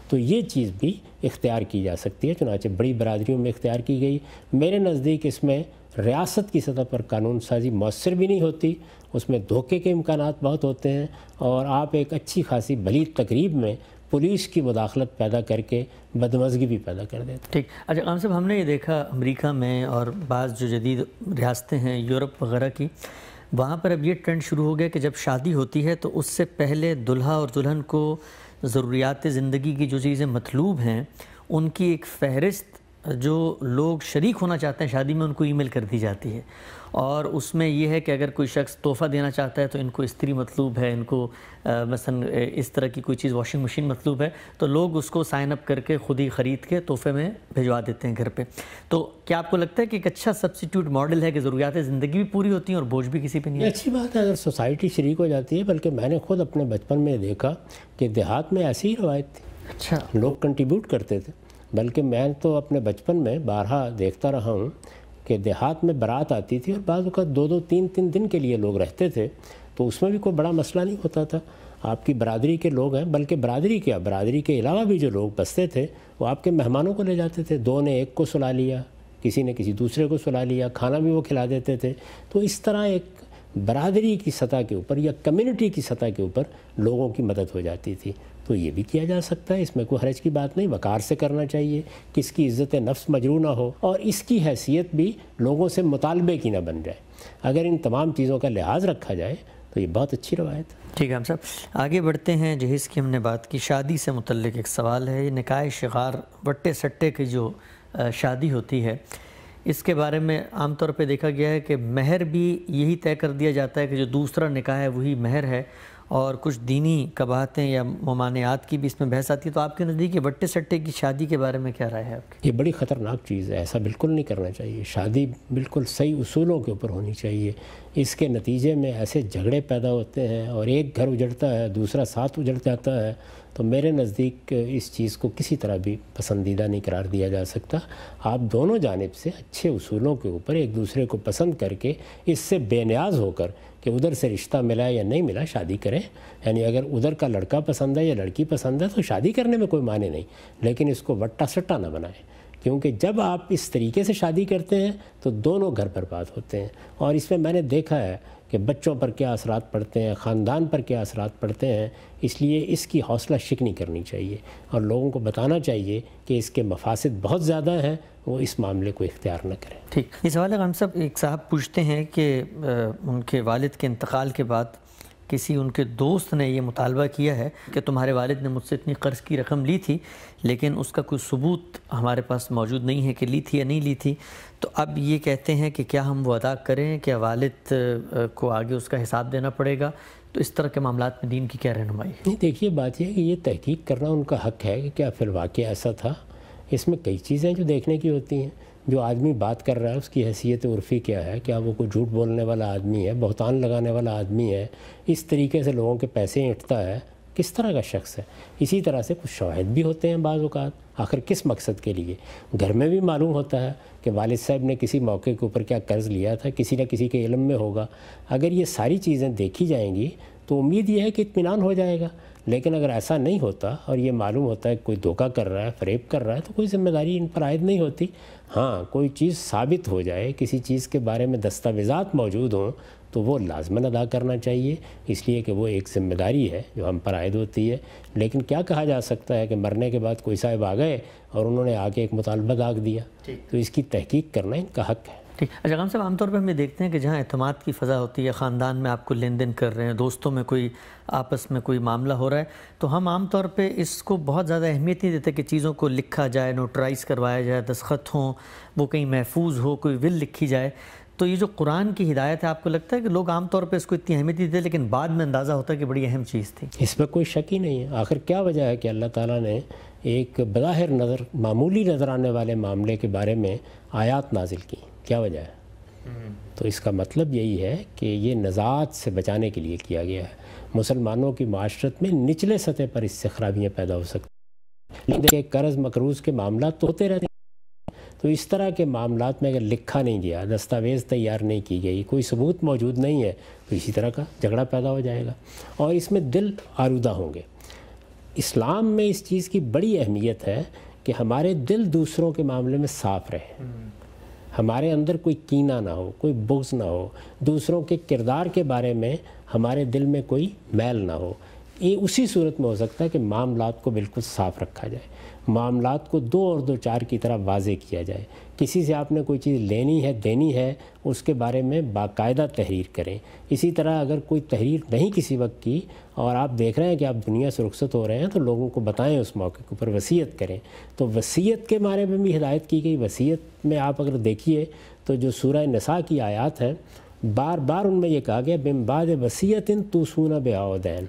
تو یہ چیز بھی اختیار کی جا سکتی ہے، چنانچہ بڑی برادریوں میں اختیار کی گئی. میرے نزدیک اس میں ریاست کی سطح پر قانون سازی مؤثر بھی نہیں ہوتی، اس میں دھوکے کے امکانات بہت ہوتے ہیں، اور آپ ایک اچھی خاصی بھلی تقریب میں پولیس کی مداخلت پیدا کر کے بدمزگی بھی پیدا کر دیتے. ٹھیک. اچھا قاسم صاحب، ہم نے یہ دیکھا امریکہ میں اور بعض جو جدید ریاستیں ہیں یورپ وغیرہ کی، وہاں پر اب یہ ٹرینڈ شروع ہو گیا کہ جب شادی ہوتی ہے تو اس سے پہلے دلہا اور دلہن کو ضروریات زندگی کی جو چیزیں مطلوب ہیں ان کی ایک فہرست جو لوگ شریک ہونا چاہتے ہیں شادی میں ان کو ای میل کر دی جاتی ہے، اور اس میں یہ ہے کہ اگر کوئی شخص تحفہ دینا چاہتا ہے تو ان کو استری مطلوب ہے، ان کو مثلا اس طرح کی کوئی چیز واشنگ مشین مطلوب ہے، تو لوگ اس کو سائن اپ کر کے خود ہی خرید کے تحفے میں بھجوا دیتے ہیں گھر پہ. تو کیا آپ کو لگتا ہے کہ ایک اچھا سبسٹیٹیوٹ ماڈل ہے کہ ضروریات زندگی بھی پوری ہوتی ہیں اور بوجھ بھی کسی پہ نہیں ہے؟ اچھی بات ہے اگر سوسائٹی شریک ہو جاتی ہے، بلکہ میں نے خود اپنے بچپن میں دیکھا کہ دیہات میں ایسی ہی روایت تھی. اچھا. لوگ کنٹریبیوٹ کرتے تھے. بلکہ میں تو اپنے بچپن میں بارہا دیکھتا رہا ہوں کہ دیہات میں بارات آتی تھی اور بعض اوقات 2-2 3-3 دن کے لیے لوگ رہتے تھے، تو اس میں بھی کوئی بڑا مسئلہ نہیں ہوتا تھا. آپ کی برادری کے لوگ ہیں، بلکہ برادری کے علاوہ بھی جو لوگ بستے تھے وہ آپ کے مہمانوں کو لے جاتے تھے. 2 نے 1 کو سلا لیا، کسی نے کسی دوسرے کو سلا لیا، کھانا بھی وہ کھلا دیتے تھے. تو اس طرح ایک برادری کی سطح کے اوپر یا کمیونٹی کی سطح کے اوپر لوگوں کی مدد ہو جاتی تھی. تو یہ بھی کیا جا سکتا ہے، اس میں کوئی حرج کی بات نہیں. وقار سے کرنا چاہیے، کس کی عزت نفس مجروح نہ ہو، اور اس کی حیثیت بھی لوگوں سے مطالبے کی نہ بن جائے. اگر ان تمام چیزوں کا لحاظ رکھا جائے تو یہ بہت اچھی روایت ہے. ٹھیک ہے ہم صاحب آگے بڑھتے ہیں. جہیز کی ہم نے بات کی، شادی سے متعلق ایک سوال ہے. یہ نکاح شغار وٹے سٹے کی جو شادی ہوتی ہے، اس کے بارے میں عام طور پہ دیکھا گیا ہے کہ مہر بھی یہی طے کر دیا جاتا ہے کہ جو دوسرا نکاح ہے وہی مہر ہے، اور کچھ دینی قباحتیں یا ممانعات کی بھی اس میں بحث آتی ہے، تو آپ کے نزدیک یہ وٹے سٹے کی شادی کے بارے میں کیا رائے ہے آپ کی؟ یہ بڑی خطرناک چیز ہے، ایسا بالکل نہیں کرنا چاہیے۔ شادی بالکل صحیح اصولوں کے اوپر ہونی چاہیے۔ اس کے نتیجے میں ایسے جھگڑے پیدا ہوتے ہیں اور ایک گھر اجڑتا ہے، دوسرا ساتھ اجڑ جاتا ہے، تو میرے نزدیک اس چیز کو کسی طرح بھی پسندیدہ نہیں قرار دیا جا سکتا۔ آپ دونوں جانب سے اچھے اصولوں کے اوپر ایک دوسرے کو پسند کر کے اس سے بے نیاز ہو کر کہ ادھر سے رشتہ ملا یا نہیں ملا شادی کریں۔ یعنی اگر ادھر کا لڑکا پسند ہے یا لڑکی پسند ہے تو شادی کرنے میں کوئی معنی نہیں، لیکن اس کو وٹا سٹا نہ بنائیں، کیونکہ جب آپ اس طریقے سے شادی کرتے ہیں تو دونوں گھر برباد ہوتے ہیں۔ اور اس میں میں نے دیکھا ہے کہ بچوں پر کیا اثرات پڑتے ہیں، خاندان پر کیا اثرات پڑتے ہیں۔ اس لیے اس کی حوصلہ شکنی کرنی چاہیے اور لوگوں کو بتانا چاہیے کہ اس کے مفاسد بہت زیادہ ہیں، وہ اس معاملے کو اختیار نہ کریں۔ ٹھیک، یہ سوال ہے غالب صاحب، ایک صاحب پوچھتے ہیں کہ ان کے والد کے انتقال کے بعد کسی ان کے دوست نے یہ مطالبہ کیا ہے کہ تمہارے والد نے مجھ سے اتنی قرض کی رقم لی تھی لیکن اس کا کوئی ثبوت ہمارے پاس موجود نہیں ہے کہ لی تھی یا نہیں لی تھی، تو اب یہ کہتے ہیں کہ کیا ہم وہ ادا کریں، کیا والد کو آگے اس کا حساب دینا پڑے گا؟ تو اس طرح کے معاملات میں دین کی کیا رہنمائی ہے؟ نہیں، دیکھیے بات یہ ہے کہ یہ تحقیق کرنا ان کا حق ہے کہ کیا فی الواقع ایسا تھا۔ اس میں کئی چیزیں جو دیکھنے کی ہوتی ہیں۔ جو آدمی بات کر رہا ہے اس کی حیثیت عرفی کیا ہے، کیا وہ کوئی جھوٹ بولنے والا آدمی ہے، بہتان لگانے والا آدمی ہے، اس طریقے سے لوگوں کے پیسے اینٹتا ہے، کس طرح کا شخص ہے۔ اسی طرح سے کچھ شواہد بھی ہوتے ہیں بعض اوقات، آخر کس مقصد کے لیے۔ گھر میں بھی معلوم ہوتا ہے کہ والد صاحب نے کسی موقع کے اوپر کیا قرض لیا تھا، کسی نہ کسی کے علم میں ہوگا۔ اگر یہ ساری چیزیں دیکھی جائیں گی تو امید یہ ہے کہ اطمینان ہو جائے گا، لیکن اگر ایسا نہیں ہوتا اور یہ معلوم ہوتا ہے کہ کوئی دھوکہ کر رہا ہے، فریب کر رہا ہے، تو کوئی ذمہ داری ان پر عائد نہیں ہوتی۔ ہاں، کوئی چیز ثابت ہو جائے، کسی چیز کے بارے میں دستاویزات موجود ہوں تو وہ لازماً ادا کرنا چاہیے، اس لیے کہ وہ ایک ذمہ داری ہے جو ہم پر عائد ہوتی ہے۔ لیکن کیا کہا جا سکتا ہے کہ مرنے کے بعد کوئی صاحب آ گئے اور انہوں نے آ کے ایک مطالبہ داغ دیا، تو اس کی تحقیق کرنا ان کا حق ہے۔ ٹھیک، اچھا غالب صاحب، عام طور پہ ہم یہ دیکھتے ہیں کہ جہاں اعتماد کی فضا ہوتی ہے، خاندان میں آپ کو لین دین کر رہے ہیں، دوستوں میں کوئی آپس میں کوئی معاملہ ہو رہا ہے، تو ہم عام طور پہ اس کو بہت زیادہ اہمیت نہیں دیتے کہ چیزوں کو لکھا جائے، نوٹرائز کروایا جائے، دستخط ہوں، وہ کہیں محفوظ ہو، کوئی ول لکھی جائے۔ تو یہ جو قرآن کی ہدایت ہے، آپ کو لگتا ہے کہ لوگ عام طور پہ اس کو اتنی اہمیت نہیں دیتے لیکن بعد میں اندازہ ہوتا ہے کہ بڑی اہم چیز تھی؟ اس میں کوئی شک ہی نہیں ہے۔ آخر کیا وجہ ہے کہ اللہ تعالیٰ نے ایک بظاہر نظر معمولی نظر آنے والے معاملے کے بارے میں آیات نازل کی؟ کیا وجہ ہے؟ تو اس کا مطلب یہی ہے کہ یہ نزاعت سے بچانے کے لیے کیا گیا ہے۔ مسلمانوں کی معاشرت میں نچلے سطح پر اس سے خرابیاں پیدا ہو سکتی ہیں، لیکن قرض مقروض کے معاملات تو ہوتے رہتے ہیں۔ تو اس طرح کے معاملات میں اگر لکھا نہیں گیا، دستاویز تیار نہیں کی گئی، کوئی ثبوت موجود نہیں ہے، تو اسی طرح کا جھگڑا پیدا ہو جائے گا اور اس میں دل آلودہ ہوں گے۔ اسلام میں اس چیز کی بڑی اہمیت ہے کہ ہمارے دل دوسروں کے معاملے میں صاف رہے، ہمارے اندر کوئی کینہ نہ ہو، کوئی بغض نہ ہو، دوسروں کے کردار کے بارے میں ہمارے دل میں کوئی میل نہ ہو۔ یہ اسی صورت میں ہو سکتا ہے کہ معاملات کو بالکل صاف رکھا جائے، معاملات کو دو اور دو چار کی طرح واضح کیا جائے۔ کسی سے آپ نے کوئی چیز لینی ہے، دینی ہے، اس کے بارے میں باقاعدہ تحریر کریں۔ اسی طرح اگر کوئی تحریر نہیں کسی وقت کی اور آپ دیکھ رہے ہیں کہ آپ دنیا سے رخصت ہو رہے ہیں تو لوگوں کو بتائیں، اس موقع کے اوپر وصیت کریں۔ تو وصیت کے بارے میں بھی ہدایت کی گئی۔ وصیت میں آپ اگر دیکھیے تو جو سورہ نساء کی آیات ہیں، بار بار ان میں یہ کہا گیا من بعد وصیت توصون بها دین،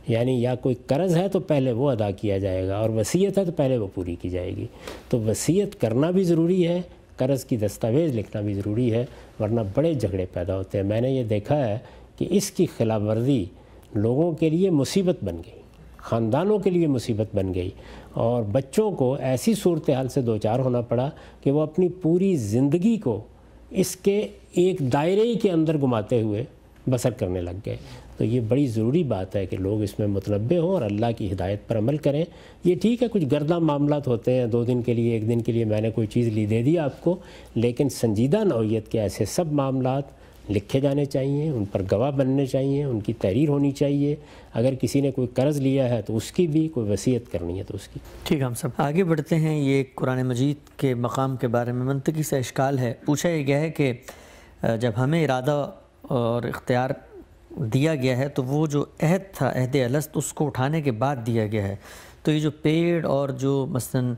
یعنی یا کوئی قرض ہے تو پہلے وہ ادا کیا جائے گا اور وصیت ہے تو پہلے وہ پوری کی جائے گی۔ تو وصیت کرنا بھی ضروری ہے، قرض کی دستاویز لکھنا بھی ضروری ہے، ورنہ بڑے جھگڑے پیدا ہوتے ہیں۔ میں نے یہ دیکھا ہے کہ اس کی خلاف ورزی لوگوں کے لیے مصیبت بن گئی، خاندانوں کے لیے مصیبت بن گئی، اور بچوں کو ایسی صورتحال سے دوچار ہونا پڑا کہ وہ اپنی پوری زندگی کو اس کے ایک دائرے کے اندر گماتے ہوئے بسر کرنے لگ گئے۔ تو یہ بڑی ضروری بات ہے کہ لوگ اس میں متنبہ ہوں اور اللہ کی ہدایت پر عمل کریں۔ یہ ٹھیک ہے کچھ گردہ معاملات ہوتے ہیں، 2 دن کے لیے 1 دن کے لیے میں نے کوئی چیز دے دی آپ کو، لیکن سنجیدہ نوعیت کے ایسے سب معاملات لکھے جانے چاہیے، ان پر گواہ بننے چاہیے، ان کی تحریر ہونی چاہیے۔ اگر کسی نے کوئی قرض لیا ہے تو اس کی بھی، کوئی وصیت کرنی ہے تو اس کی۔ ٹھیک ہے، ہم سب آگے بڑھتے ہیں۔ یہ قرآن مجید کے مقام کے بارے میں منطقی سے اشکال ہے۔ پوچھا یہ گیا ہے کہ جب ہمیں ارادہ اور اختیار دیا گیا ہے تو وہ جو عہد تھا، عہد الست، اس کو اٹھانے کے بعد دیا گیا ہے، تو یہ جو پیڑ اور جو مثلاً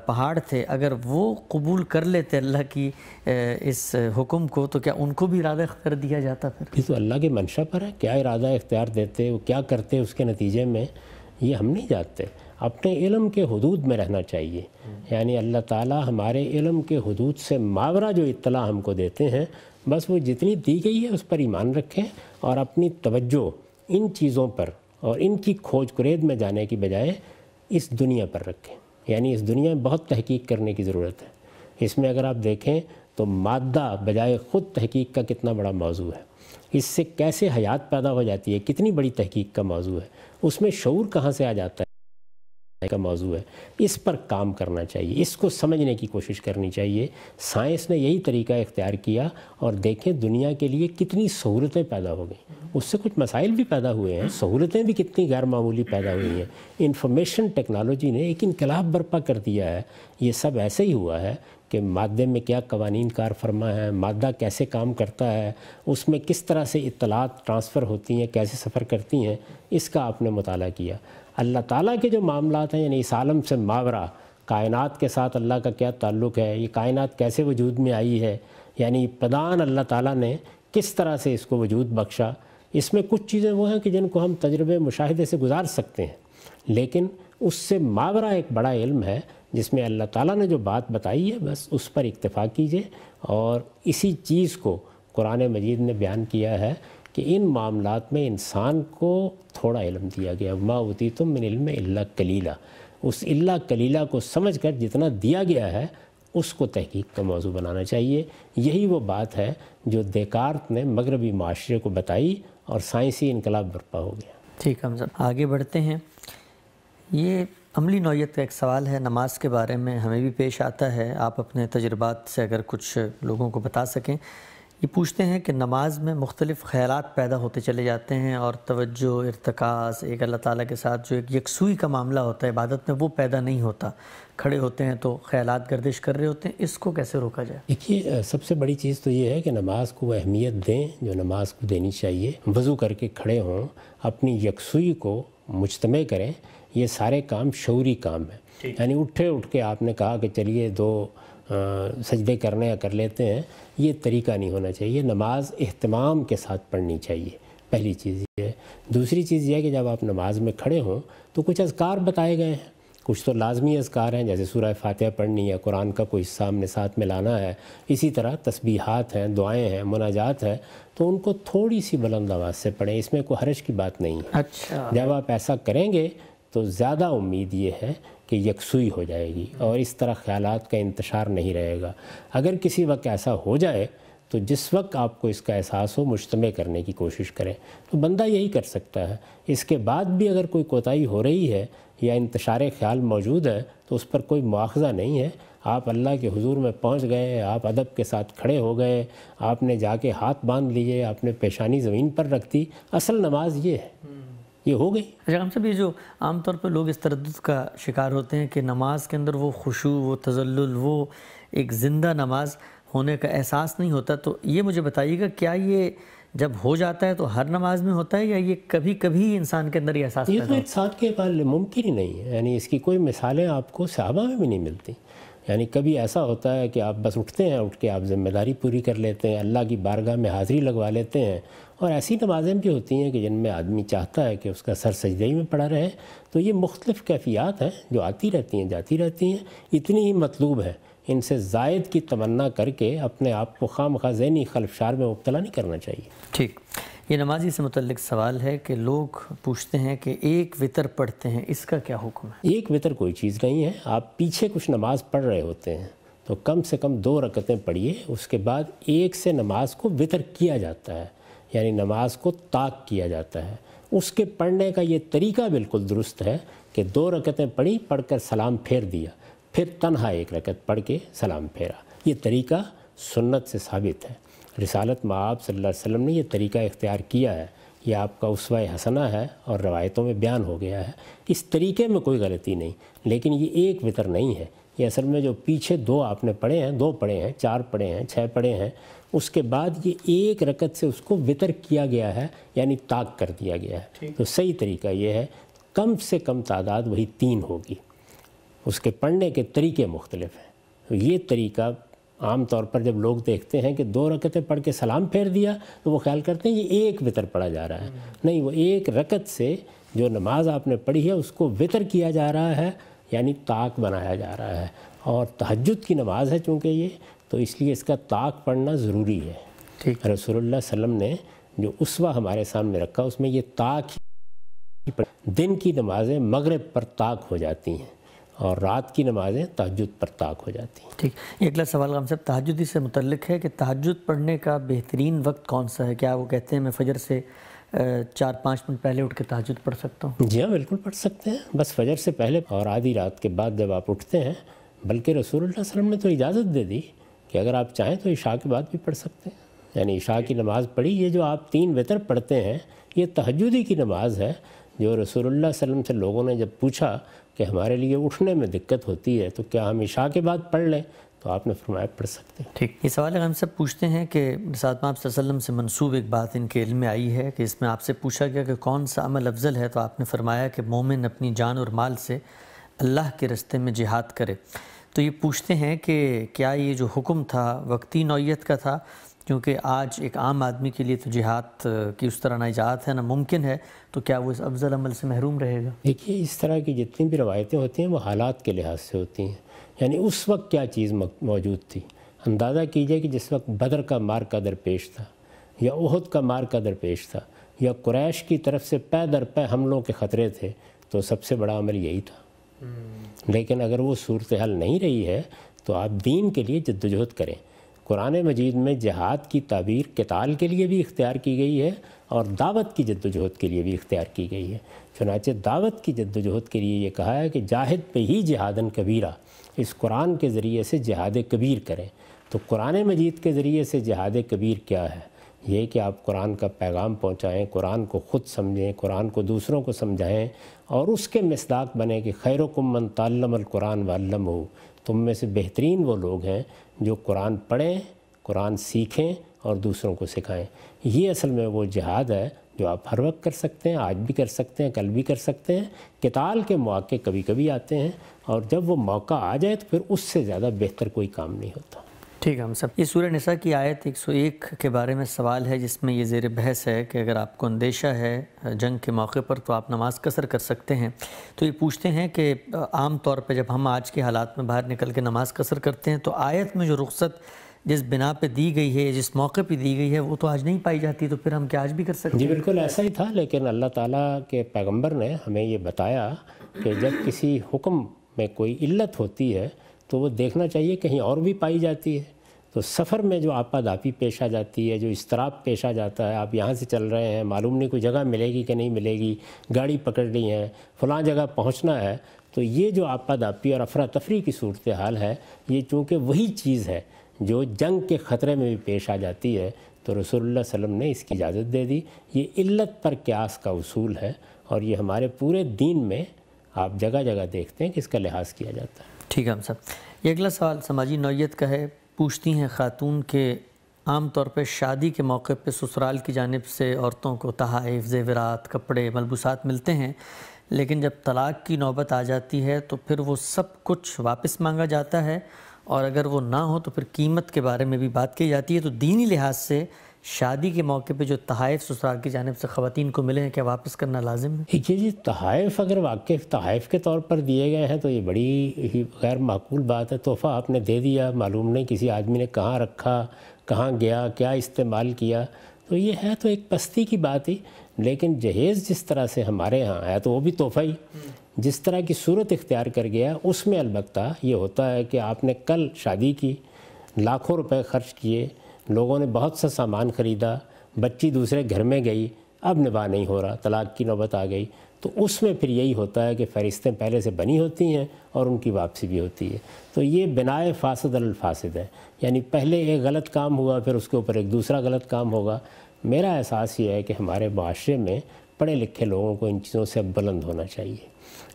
پہاڑ تھے، اگر وہ قبول کر لیتے اللہ کی اس حکم کو، تو کیا ان کو بھی ارادہ اختیار دیا جاتا پھر؟ یہ تو اللہ کے منشا پر ہے، کیا ارادہ اختیار دیتے، وہ کیا کرتے اس کے نتیجے میں، یہ ہم نہیں جانتے۔ اپنے علم کے حدود میں رہنا چاہیے، یعنی اللہ تعالیٰ ہمارے علم کے حدود سے ماورا جو اطلاع ہم کو دیتے ہیں، بس وہ جتنی دی گئی ہے اس پر ایمان رکھیں، اور اپنی توجہ ان چیزوں پر اور ان کی کھوج کرید میں جانے کی بجائے اس دنیا پر رکھیں۔ یعنی اس دنیا میں بہت تحقیق کرنے کی ضرورت ہے۔ اس میں اگر آپ دیکھیں تو مادہ بجائے خود تحقیق کا کتنا بڑا موضوع ہے، اس سے کیسے حیات پیدا ہو جاتی ہے، کتنی بڑی تحقیق کا موضوع ہے، اس میں شعور کہاں سے آ جاتا ہے کا موضوع ہے۔ اس پر کام کرنا چاہیے، اس کو سمجھنے کی کوشش کرنی چاہیے۔ سائنس نے یہی طریقہ اختیار کیا، اور دیکھیں دنیا کے لیے کتنی سہولتیں پیدا ہو گئیں، اس سے کچھ مسائل بھی پیدا ہوئے ہیں، سہولتیں بھی کتنی غیر معمولی پیدا ہوئی ہیں۔ انفارمیشن ٹیکنالوجی نے ایک انقلاب برپا کر دیا ہے۔ یہ سب ایسے ہی ہوا ہے کہ مادے میں کیا قوانین کار فرما ہے، مادہ کیسے کام کرتا ہے، اس میں کس طرح سے اطلاعات ٹرانسفر ہوتی ہیں، کیسے سفر کرتی ہیں، اس کا آپ نے مطالعہ کیا۔ اللہ تعالیٰ کے جو معاملات ہیں، یعنی اس عالم سے ماورا کائنات کے ساتھ اللہ کا کیا تعلق ہے، یہ کائنات کیسے وجود میں آئی ہے، یعنی ابتداً اللہ تعالیٰ نے کس طرح سے اس کو وجود بخشا۔ اس میں کچھ چیزیں وہ ہیں کہ جن کو ہم تجربے مشاہدے سے گزار سکتے ہیں، لیکن اس سے ماورا ایک بڑا علم ہے جس میں اللہ تعالیٰ نے جو بات بتائی ہے بس اس پر اکتفا کیجئے، اور اسی چیز کو قرآن مجید نے بیان کیا ہے کہ ان معاملات میں انسان کو تھوڑا علم دیا گیا، ما اوتیتم من علم الا قلیلا۔ اس الا قلیلا کو سمجھ کر جتنا دیا گیا ہے اس کو تحقیق کا موضوع بنانا چاہیے۔ یہی وہ بات ہے جو دیکارت نے مغربی معاشرے کو بتائی اور سائنسی انقلاب برپا ہو گیا۔ ٹھیک ہے، ہم آگے بڑھتے ہیں۔ یہ عملی نوعیت کا ایک سوال ہے، نماز کے بارے میں ہمیں بھی پیش آتا ہے، آپ اپنے تجربات سے اگر کچھ لوگوں کو بتا سکیں۔ یہ پوچھتے ہیں کہ نماز میں مختلف خیالات پیدا ہوتے چلے جاتے ہیں، اور توجہ، ارتکاز، ایک اللہ تعالیٰ کے ساتھ جو ایک یکسوئی کا معاملہ ہوتا ہے عبادت میں، وہ پیدا نہیں ہوتا۔ کھڑے ہوتے ہیں تو خیالات گردش کر رہے ہوتے ہیں، اس کو کیسے روکا جائے؟ دیکھیے، سب سے بڑی چیز تو یہ ہے کہ نماز کو وہ اہمیت دیں جو نماز کو دینی چاہیے، وضو کر کے کھڑے ہوں، اپنی یکسوئی کو مجتمع کریں۔ یہ سارے کام شعوری کام ہیں، یعنی اٹھ کے آپ نے کہا کہ چلیے 2 سجدے کرنے یا کر لیتے ہیں، یہ طریقہ نہیں ہونا چاہیے۔ نماز اہتمام کے ساتھ پڑھنی چاہیے، پہلی چیز یہ ہے۔ دوسری چیز یہ ہے کہ جب آپ نماز میں کھڑے ہوں تو کچھ اذکار بتائے گئے ہیں، کچھ تو لازمی اذکار ہیں جیسے سورہ فاتحہ پڑھنی یا قرآن کا کوئی حصہ ہم نے ساتھ میں لانا ہے، اسی طرح تسبیحات ہیں، دعائیں ہیں، مناجات ہیں، تو ان کو تھوڑی سی بلند آواز سے پڑھیں، اس میں کوئی حرج کی بات نہیں ہے۔ اچھا، جب آپ ایسا کریں گے تو زیادہ امید یہ ہے کہ یکسوئی ہو جائے گی اور اس طرح خیالات کا انتشار نہیں رہے گا۔ اگر کسی وقت ایسا ہو جائے تو جس وقت آپ کو اس کا احساس ہو مجتمع کرنے کی کوشش کریں، تو بندہ یہی کر سکتا ہے۔ اس کے بعد بھی اگر کوئی کوتاہی ہو رہی ہے یا انتشار خیال موجود ہے تو اس پر کوئی مواخذہ نہیں ہے۔ آپ اللہ کے حضور میں پہنچ گئے، آپ ادب کے ساتھ کھڑے ہو گئے، آپ نے جا کے ہاتھ باندھ لیے، آپ نے پیشانی زمین پر رکھ دی، اصل نماز یہ ہے، یہ ہو گئی۔ اچھا، ہم سب یہ جو عام طور پہ لوگ اس تردد کا شکار ہوتے ہیں کہ نماز کے اندر وہ خشوع، وہ تذلل، وہ ایک زندہ نماز ہونے کا احساس نہیں ہوتا، تو یہ مجھے بتائیے گا کیا یہ جب ہو جاتا ہے تو ہر نماز میں ہوتا ہے، یا یہ کبھی کبھی انسان کے اندر یہ احساس یہ پیدا تو ہوتا ایک ساتھ کے بعد ممکن ہی نہیں ہے، یعنی اس کی کوئی مثالیں آپ کو صحابہ میں بھی نہیں ملتی۔ یعنی کبھی ایسا ہوتا ہے کہ آپ بس اٹھتے ہیں، اٹھ کے آپ ذمہ داری پوری کر لیتے ہیں، اللہ کی بارگاہ میں حاضری لگوا لیتے ہیں، اور ایسی نمازیں بھی ہوتی ہیں کہ جن میں آدمی چاہتا ہے کہ اس کا سر سجدے میں پڑا رہے۔ تو یہ مختلف کیفیات ہیں جو آتی رہتی ہیں، جاتی رہتی ہیں، اتنی ہی مطلوب ہے۔ ان سے زائد کی تمنا کر کے اپنے آپ کو خواہ ذہنی خلفشار میں مبتلا نہیں کرنا چاہیے۔ ٹھیک، یہ نمازی سے متعلق سوال ہے کہ لوگ پوچھتے ہیں کہ ایک وتر پڑھتے ہیں، اس کا کیا حکم ہے؟ ایک وتر کوئی چیز نہیں ہے۔ آپ پیچھے کچھ نماز پڑھ رہے ہوتے ہیں تو کم سے کم 2 رکعتیں پڑھیے، اس کے بعد ایک سے نماز کو وتر کیا جاتا ہے، یعنی نماز کو طاق کیا جاتا ہے۔ اس کے پڑھنے کا یہ طریقہ بالکل درست ہے کہ 2 رکعتیں پڑھی، پڑھ کر سلام پھیر دیا، پھر تنہا 1 رکعت پڑھ کے سلام پھیرا۔ یہ طریقہ سنت سے ثابت ہے، رسالت مآب صلی اللہ علیہ وسلم نے یہ طریقہ اختیار کیا ہے، یہ آپ کا اسوہ حسنہ ہے اور روایتوں میں بیان ہو گیا ہے۔ اس طریقے میں کوئی غلطی نہیں، لیکن یہ ایک وتر نہیں ہے۔ یہ اصل میں جو پیچھے 2 آپ نے پڑھے ہیں، 2 پڑھے ہیں، 4 پڑھے ہیں، 6 پڑھے ہیں، اس کے بعد یہ ایک رکعت سے اس کو وطر کیا گیا ہے، یعنی طاق کر دیا گیا ہے۔ تو صحیح طریقہ یہ ہے کم سے کم تعداد وہی 3 ہوگی، اس کے پڑھنے کے طریقے مختلف ہیں۔ تو یہ طریقہ عام طور پر جب لوگ دیکھتے ہیں کہ 2 رکعتیں پڑھ کے سلام پھیر دیا تو وہ خیال کرتے ہیں یہ ایک وطر پڑھا جا رہا ہے، نہیں، وہ ایک رکعت سے جو نماز آپ نے پڑھی ہے اس کو وطر کیا جا رہا ہے، یعنی طاق بنایا جا رہا ہے۔ اور تہجد کی نماز ہے چونکہ یہ، تو اس لیے اس کا طاق پڑھنا ضروری ہے۔ رسول اللہ صلی اللہ علیہ وسلم نے جو اسوہ ہمارے سامنے رکھا اس میں یہ طاق ہی، دن کی نمازیں مغرب پر طاق ہو جاتی ہیں اور رات کی نمازیں تہجد پر طاق ہو جاتی ہیں۔ ٹھیک، اگلا سوال ہم صاحب تہجد سے متعلق ہے کہ تہجد پڑھنے کا بہترین وقت کون سا ہے؟ کیا وہ کہتے ہیں میں فجر سے 4-5 منٹ پہلے اٹھ کے تہجد پڑھ سکتا ہوں؟ جی ہاں، بالکل پڑھ سکتے ہیں، بس فجر سے پہلے اور آدھی رات کے بعد جب آپ اٹھتے ہیں، بلکہ رسول اللہ صلی اللہ علیہ وسلم نے تو اجازت دے دی کہ اگر آپ چاہیں تو عشاء کے بعد بھی پڑھ سکتے ہیں، یعنی عشاء کی نماز پڑھی۔ یہ جو آپ 3 وتر پڑھتے ہیں یہ تہجدی کی نماز ہے، جو رسول اللہ صلی اللہ علیہ وسلم سے لوگوں نے جب پوچھا کہ ہمارے لیے اٹھنے میں دقت ہوتی ہے تو کیا ہم عشاء کے بعد پڑھ لیں، تو آپ نے فرمایا پڑھ سکتے ہیں۔ ٹھیک، یہ سوال ہم سب پوچھتے ہیں کہ ساتھ میں آپ صلی اللہ علیہ وسلم سے منسوب ایک بات ان کے علم میں آئی ہے کہ اس میں آپ سے پوچھا گیا کہ کون سا عمل افضل ہے، تو آپ نے فرمایا کہ مومن اپنی جان اور مال سے اللہ کے راستے میں جہاد کرے۔ تو یہ پوچھتے ہیں کہ کیا یہ جو حکم تھا وقتی نوعیت کا تھا، کیونکہ آج ایک عام آدمی کے لیے تو جہاد کی اس طرح نہ اجازت ہے نہ ممکن ہے، تو کیا وہ اس افضل عمل سے محروم رہے گا؟ دیکھیے، اس طرح کی جتنی بھی روایتیں ہوتی ہیں وہ حالات کے لحاظ سے ہوتی ہیں، یعنی اس وقت کیا چیز موجود تھی۔ اندازہ کیجئے کہ جس وقت بدر کا مارکہ درپیش تھا، یا احد کا مارکہ درپیش تھا، یا قریش کی طرف سے پے در پے حملوں کے خطرے تھے، تو سب سے بڑا عمل یہی تھا۔ لیکن اگر وہ صورتحال نہیں رہی ہے تو آپ دین کے لیے جدوجہد کریں۔ قرآن مجید میں جہاد کی تعبیر قتال کے لیے بھی اختیار کی گئی ہے اور دعوت کی جدوجہد کے لیے بھی اختیار کی گئی ہے۔ چنانچہ دعوت کی جدوجہد کے لیے یہ کہا ہے کہ جاہد پہ ہی جہادن کبیرہ، اس قرآن کے ذریعے سے جہاد کبیر کریں۔ تو قرآن مجید کے ذریعے سے جہاد کبیر کیا ہے؟ یہ کہ آپ قرآن کا پیغام پہنچائیں، قرآن کو خود سمجھیں، قرآن کو دوسروں کو سمجھائیں اور اس کے مصداق بنیں کہ خیرکم من تعلم القرآن وعلمہ، تم میں سے بہترین وہ لوگ ہیں جو قرآن پڑھیں، قرآن سیکھیں اور دوسروں کو سکھائیں۔ یہ اصل میں وہ جہاد ہے جو آپ ہر وقت کر سکتے ہیں، آج بھی کر سکتے ہیں، کل بھی کر سکتے ہیں۔ قتال کے مواقع کبھی کبھی آتے ہیں اور جب وہ موقع آ جائے تو پھر اس سے زیادہ بہتر کوئی کام نہیں ہوتا۔ ٹھیک ہے ہم سب، یہ سورہ نساء کی آیت 101 کے بارے میں سوال ہے جس میں یہ زیر بحث ہے کہ اگر آپ کو اندیشہ ہے جنگ کے موقع پر تو آپ نماز قصر کر سکتے ہیں۔ تو یہ پوچھتے ہیں کہ عام طور پہ جب ہم آج کے حالات میں باہر نکل کے نماز قصر کرتے ہیں تو آیت میں جو رخصت جس بنا پہ دی گئی ہے، جس موقع پہ دی گئی ہے، وہ تو آج نہیں پائی جاتی، تو پھر ہم کیا آج بھی کر سکتے ہیں؟ جی بالکل ایسا ہی تھا، لیکن اللہ تعالیٰ کے پیغمبر نے ہمیں یہ بتایا کہ جب کسی حکم میں کوئی علت ہوتی ہے تو وہ دیکھنا چاہیے کہیں اور بھی پائی جاتی ہے۔ تو سفر میں جو آپاداپی پیش آ جاتی ہے، جو اضطراب پیش آ جاتا ہے، آپ یہاں سے چل رہے ہیں، معلوم نہیں کوئی جگہ ملے گی کہ نہیں ملے گی، گاڑی پکڑنی ہے، فلاں جگہ پہنچنا ہے، تو یہ جو آپاداپی اور افراتفری کی صورتحال ہے، یہ چونکہ وہی چیز ہے جو جنگ کے خطرے میں بھی پیش آ جاتی ہے، تو رسول اللہ صلی اللہ علیہ وسلم نے اس کی اجازت دے دی۔ یہ علت پر قیاس کا اصول ہے اور یہ ہمارے پورے دین میں آپ جگہ جگہ دیکھتے ہیں کہ اس کا لحاظ کیا جاتا ہے۔ ٹھیک ہے ہم سب، یہ اگلا سوال سماجی نوعیت کا ہے۔ پوچھتی ہیں خاتون کے عام طور پہ شادی کے موقع پہ سسرال کی جانب سے عورتوں کو تحائف، زیورات، کپڑے، ملبوسات ملتے ہیں، لیکن جب طلاق کی نوبت آ جاتی ہے تو پھر وہ سب کچھ واپس مانگا جاتا ہے، اور اگر وہ نہ ہو تو پھر قیمت کے بارے میں بھی بات کی جاتی ہے۔ تو دینی لحاظ سے شادی کے موقع پہ جو تحائف سسرال کی جانب سے خواتین کو ملے ہیں، کیا واپس کرنا لازم ہے؟ دیکھیے جی، تحائف اگر واقع تحائف کے طور پر دیے گئے ہیں تو یہ بڑی ہی غیر معقول بات ہے۔ تحفہ آپ نے دے دیا، معلوم نہیں کسی آدمی نے کہاں رکھا، کہاں گیا، کیا استعمال کیا، تو یہ ہے تو ایک پستی کی بات ہی۔ لیکن جہیز جس طرح سے ہمارے ہاں ہے تو وہ بھی تحفہ ہی، جس طرح کی صورت اختیار کر گیا اس میں البتہ یہ ہوتا ہے کہ آپ نے کل شادی کی، لاکھوں روپے خرچ کیے، لوگوں نے بہت سا سامان خریدا، بچی دوسرے گھر میں گئی، اب نباہ نہیں ہو رہا، طلاق کی نوبت آ گئی، تو اس میں پھر یہی ہوتا ہے کہ فہرستیں پہلے سے بنی ہوتی ہیں اور ان کی واپسی بھی ہوتی ہے۔ تو یہ بنائے فاسد الفاسد ہے، یعنی پہلے ایک غلط کام ہوا پھر اس کے اوپر ایک دوسرا غلط کام ہوگا۔ میرا احساس یہ ہے کہ ہمارے معاشرے میں پڑھے لکھے لوگوں کو ان چیزوں سے بلند ہونا چاہیے،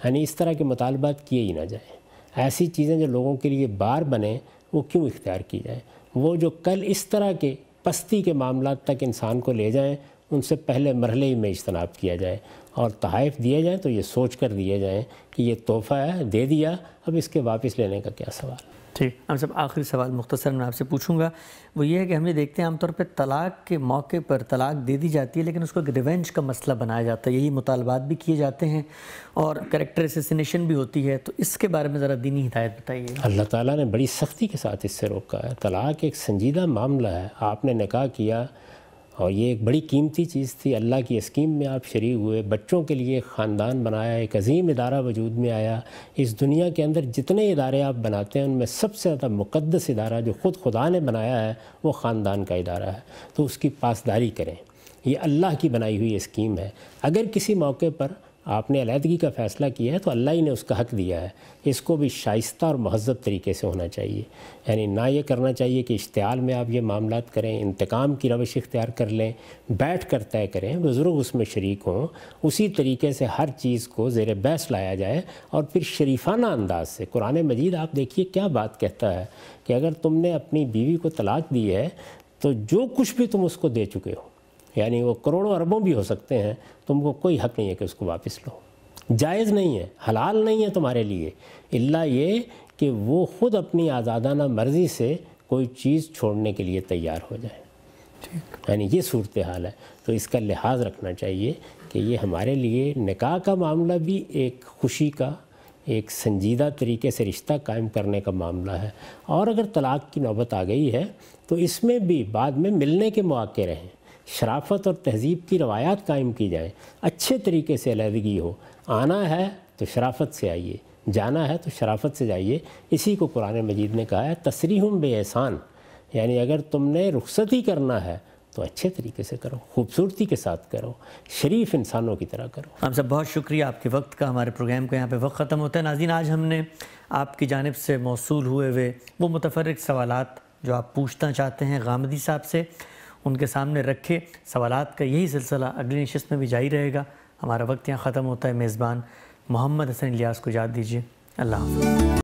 یعنی اس طرح کے مطالبات کیے ہی نہ جائیں۔ ایسی چیزیں جو لوگوں کے لیے بار بنیں وہ کیوں اختیار کی جائیں؟ وہ جو کل اس طرح کے پستی کے معاملات تک انسان کو لے جائیں، ان سے پہلے مرحلے ہی میں اجتناب کیا جائے، اور تحائف دیے جائیں تو یہ سوچ کر دیے جائیں کہ یہ تحفہ ہے، دے دیا، اب اس کے واپس لینے کا کیا سوال۔ ٹھیک، ہم سب آخری سوال مختصر میں آپ سے پوچھوں گا، وہ یہ ہے کہ ہم یہ دیکھتے ہیں عام طور پہ طلاق کے موقع پر طلاق دے دی جاتی ہے، لیکن اس کو ایک ریونج کا مسئلہ بنایا جاتا ہے، یہی مطالبات بھی کیے جاتے ہیں اور کریکٹر اسیسینیشن بھی ہوتی ہے، تو اس کے بارے میں ذرا دینی ہدایت بتائیے۔ اللہ تعالیٰ نے بڑی سختی کے ساتھ اس سے روکا ہے۔ طلاق ایک سنجیدہ معاملہ ہے، آپ نے نکاح کیا اور یہ ایک بڑی قیمتی چیز تھی، اللہ کی اسکیم میں آپ شریک ہوئے، بچوں کے لیے ایک خاندان بنایا، ایک عظیم ادارہ وجود میں آیا۔ اس دنیا کے اندر جتنے ادارے آپ بناتے ہیں ان میں سب سے زیادہ مقدس ادارہ جو خود خدا نے بنایا ہے وہ خاندان کا ادارہ ہے، تو اس کی پاسداری کریں۔ یہ اللہ کی بنائی ہوئی اسکیم ہے۔ اگر کسی موقع پر آپ نے علیحدگی کا فیصلہ کیا ہے تو اللہ ہی نے اس کا حق دیا ہے، اس کو بھی شائستہ اور مہذب طریقے سے ہونا چاہیے، یعنی نہ یہ کرنا چاہیے کہ اشتعال میں آپ یہ معاملات کریں، انتقام کی روش اختیار کر لیں، بیٹھ کر طے کریں، بزرگ اس میں شریک ہوں، اسی طریقے سے ہر چیز کو زیر بحث لایا جائے، اور پھر شریفانہ انداز سے۔ قرآن مجید آپ دیکھیے کیا بات کہتا ہے کہ اگر تم نے اپنی بیوی کو طلاق دی ہے تو جو کچھ بھی تم اس کو دے چکے ہو، یعنی وہ کروڑوں اربوں بھی ہو سکتے ہیں، تم کو کوئی حق نہیں ہے کہ اس کو واپس لو، جائز نہیں ہے، حلال نہیں ہے تمہارے لیے، الا یہ کہ وہ خود اپنی آزادانہ مرضی سے کوئی چیز چھوڑنے کے لیے تیار ہو جائے۔ یعنی یہ صورتحال ہے، تو اس کا لحاظ رکھنا چاہیے کہ یہ ہمارے لیے نکاح کا معاملہ بھی ایک خوشی کا، ایک سنجیدہ طریقے سے رشتہ قائم کرنے کا معاملہ ہے، اور اگر طلاق کی نوبت آ گئی ہے تو اس میں بھی بعد میں ملنے کے مواقع رہیں، شرافت اور تہذیب کی روایات قائم کی جائیں، اچھے طریقے سے علیحدگی ہو، آنا ہے تو شرافت سے آئیے، جانا ہے تو شرافت سے جائیے۔ اسی کو قرآن مجید نے کہا ہے تسریحم بے احسان، یعنی اگر تم نے رخصت ہی کرنا ہے تو اچھے طریقے سے کرو، خوبصورتی کے ساتھ کرو، شریف انسانوں کی طرح کرو۔ ہم سب بہت شکریہ آپ کے وقت کا، ہمارے پروگرام کا یہاں پہ وقت ختم ہوتا ہے۔ ناظرین، آج ہم نے آپ کی جانب سے موصول ہوئے وہ متفرق سوالات جو آپ پوچھنا چاہتے ہیں غامدی صاحب سے، ان کے سامنے رکھے۔ سوالات کا یہی سلسلہ اگلی نشست میں بھی جاری رہے گا۔ ہمارا وقت یہاں ختم ہوتا ہے۔ میزبان محمد حسن الیاس کو اجازت دیجیے، اللہ حافظ۔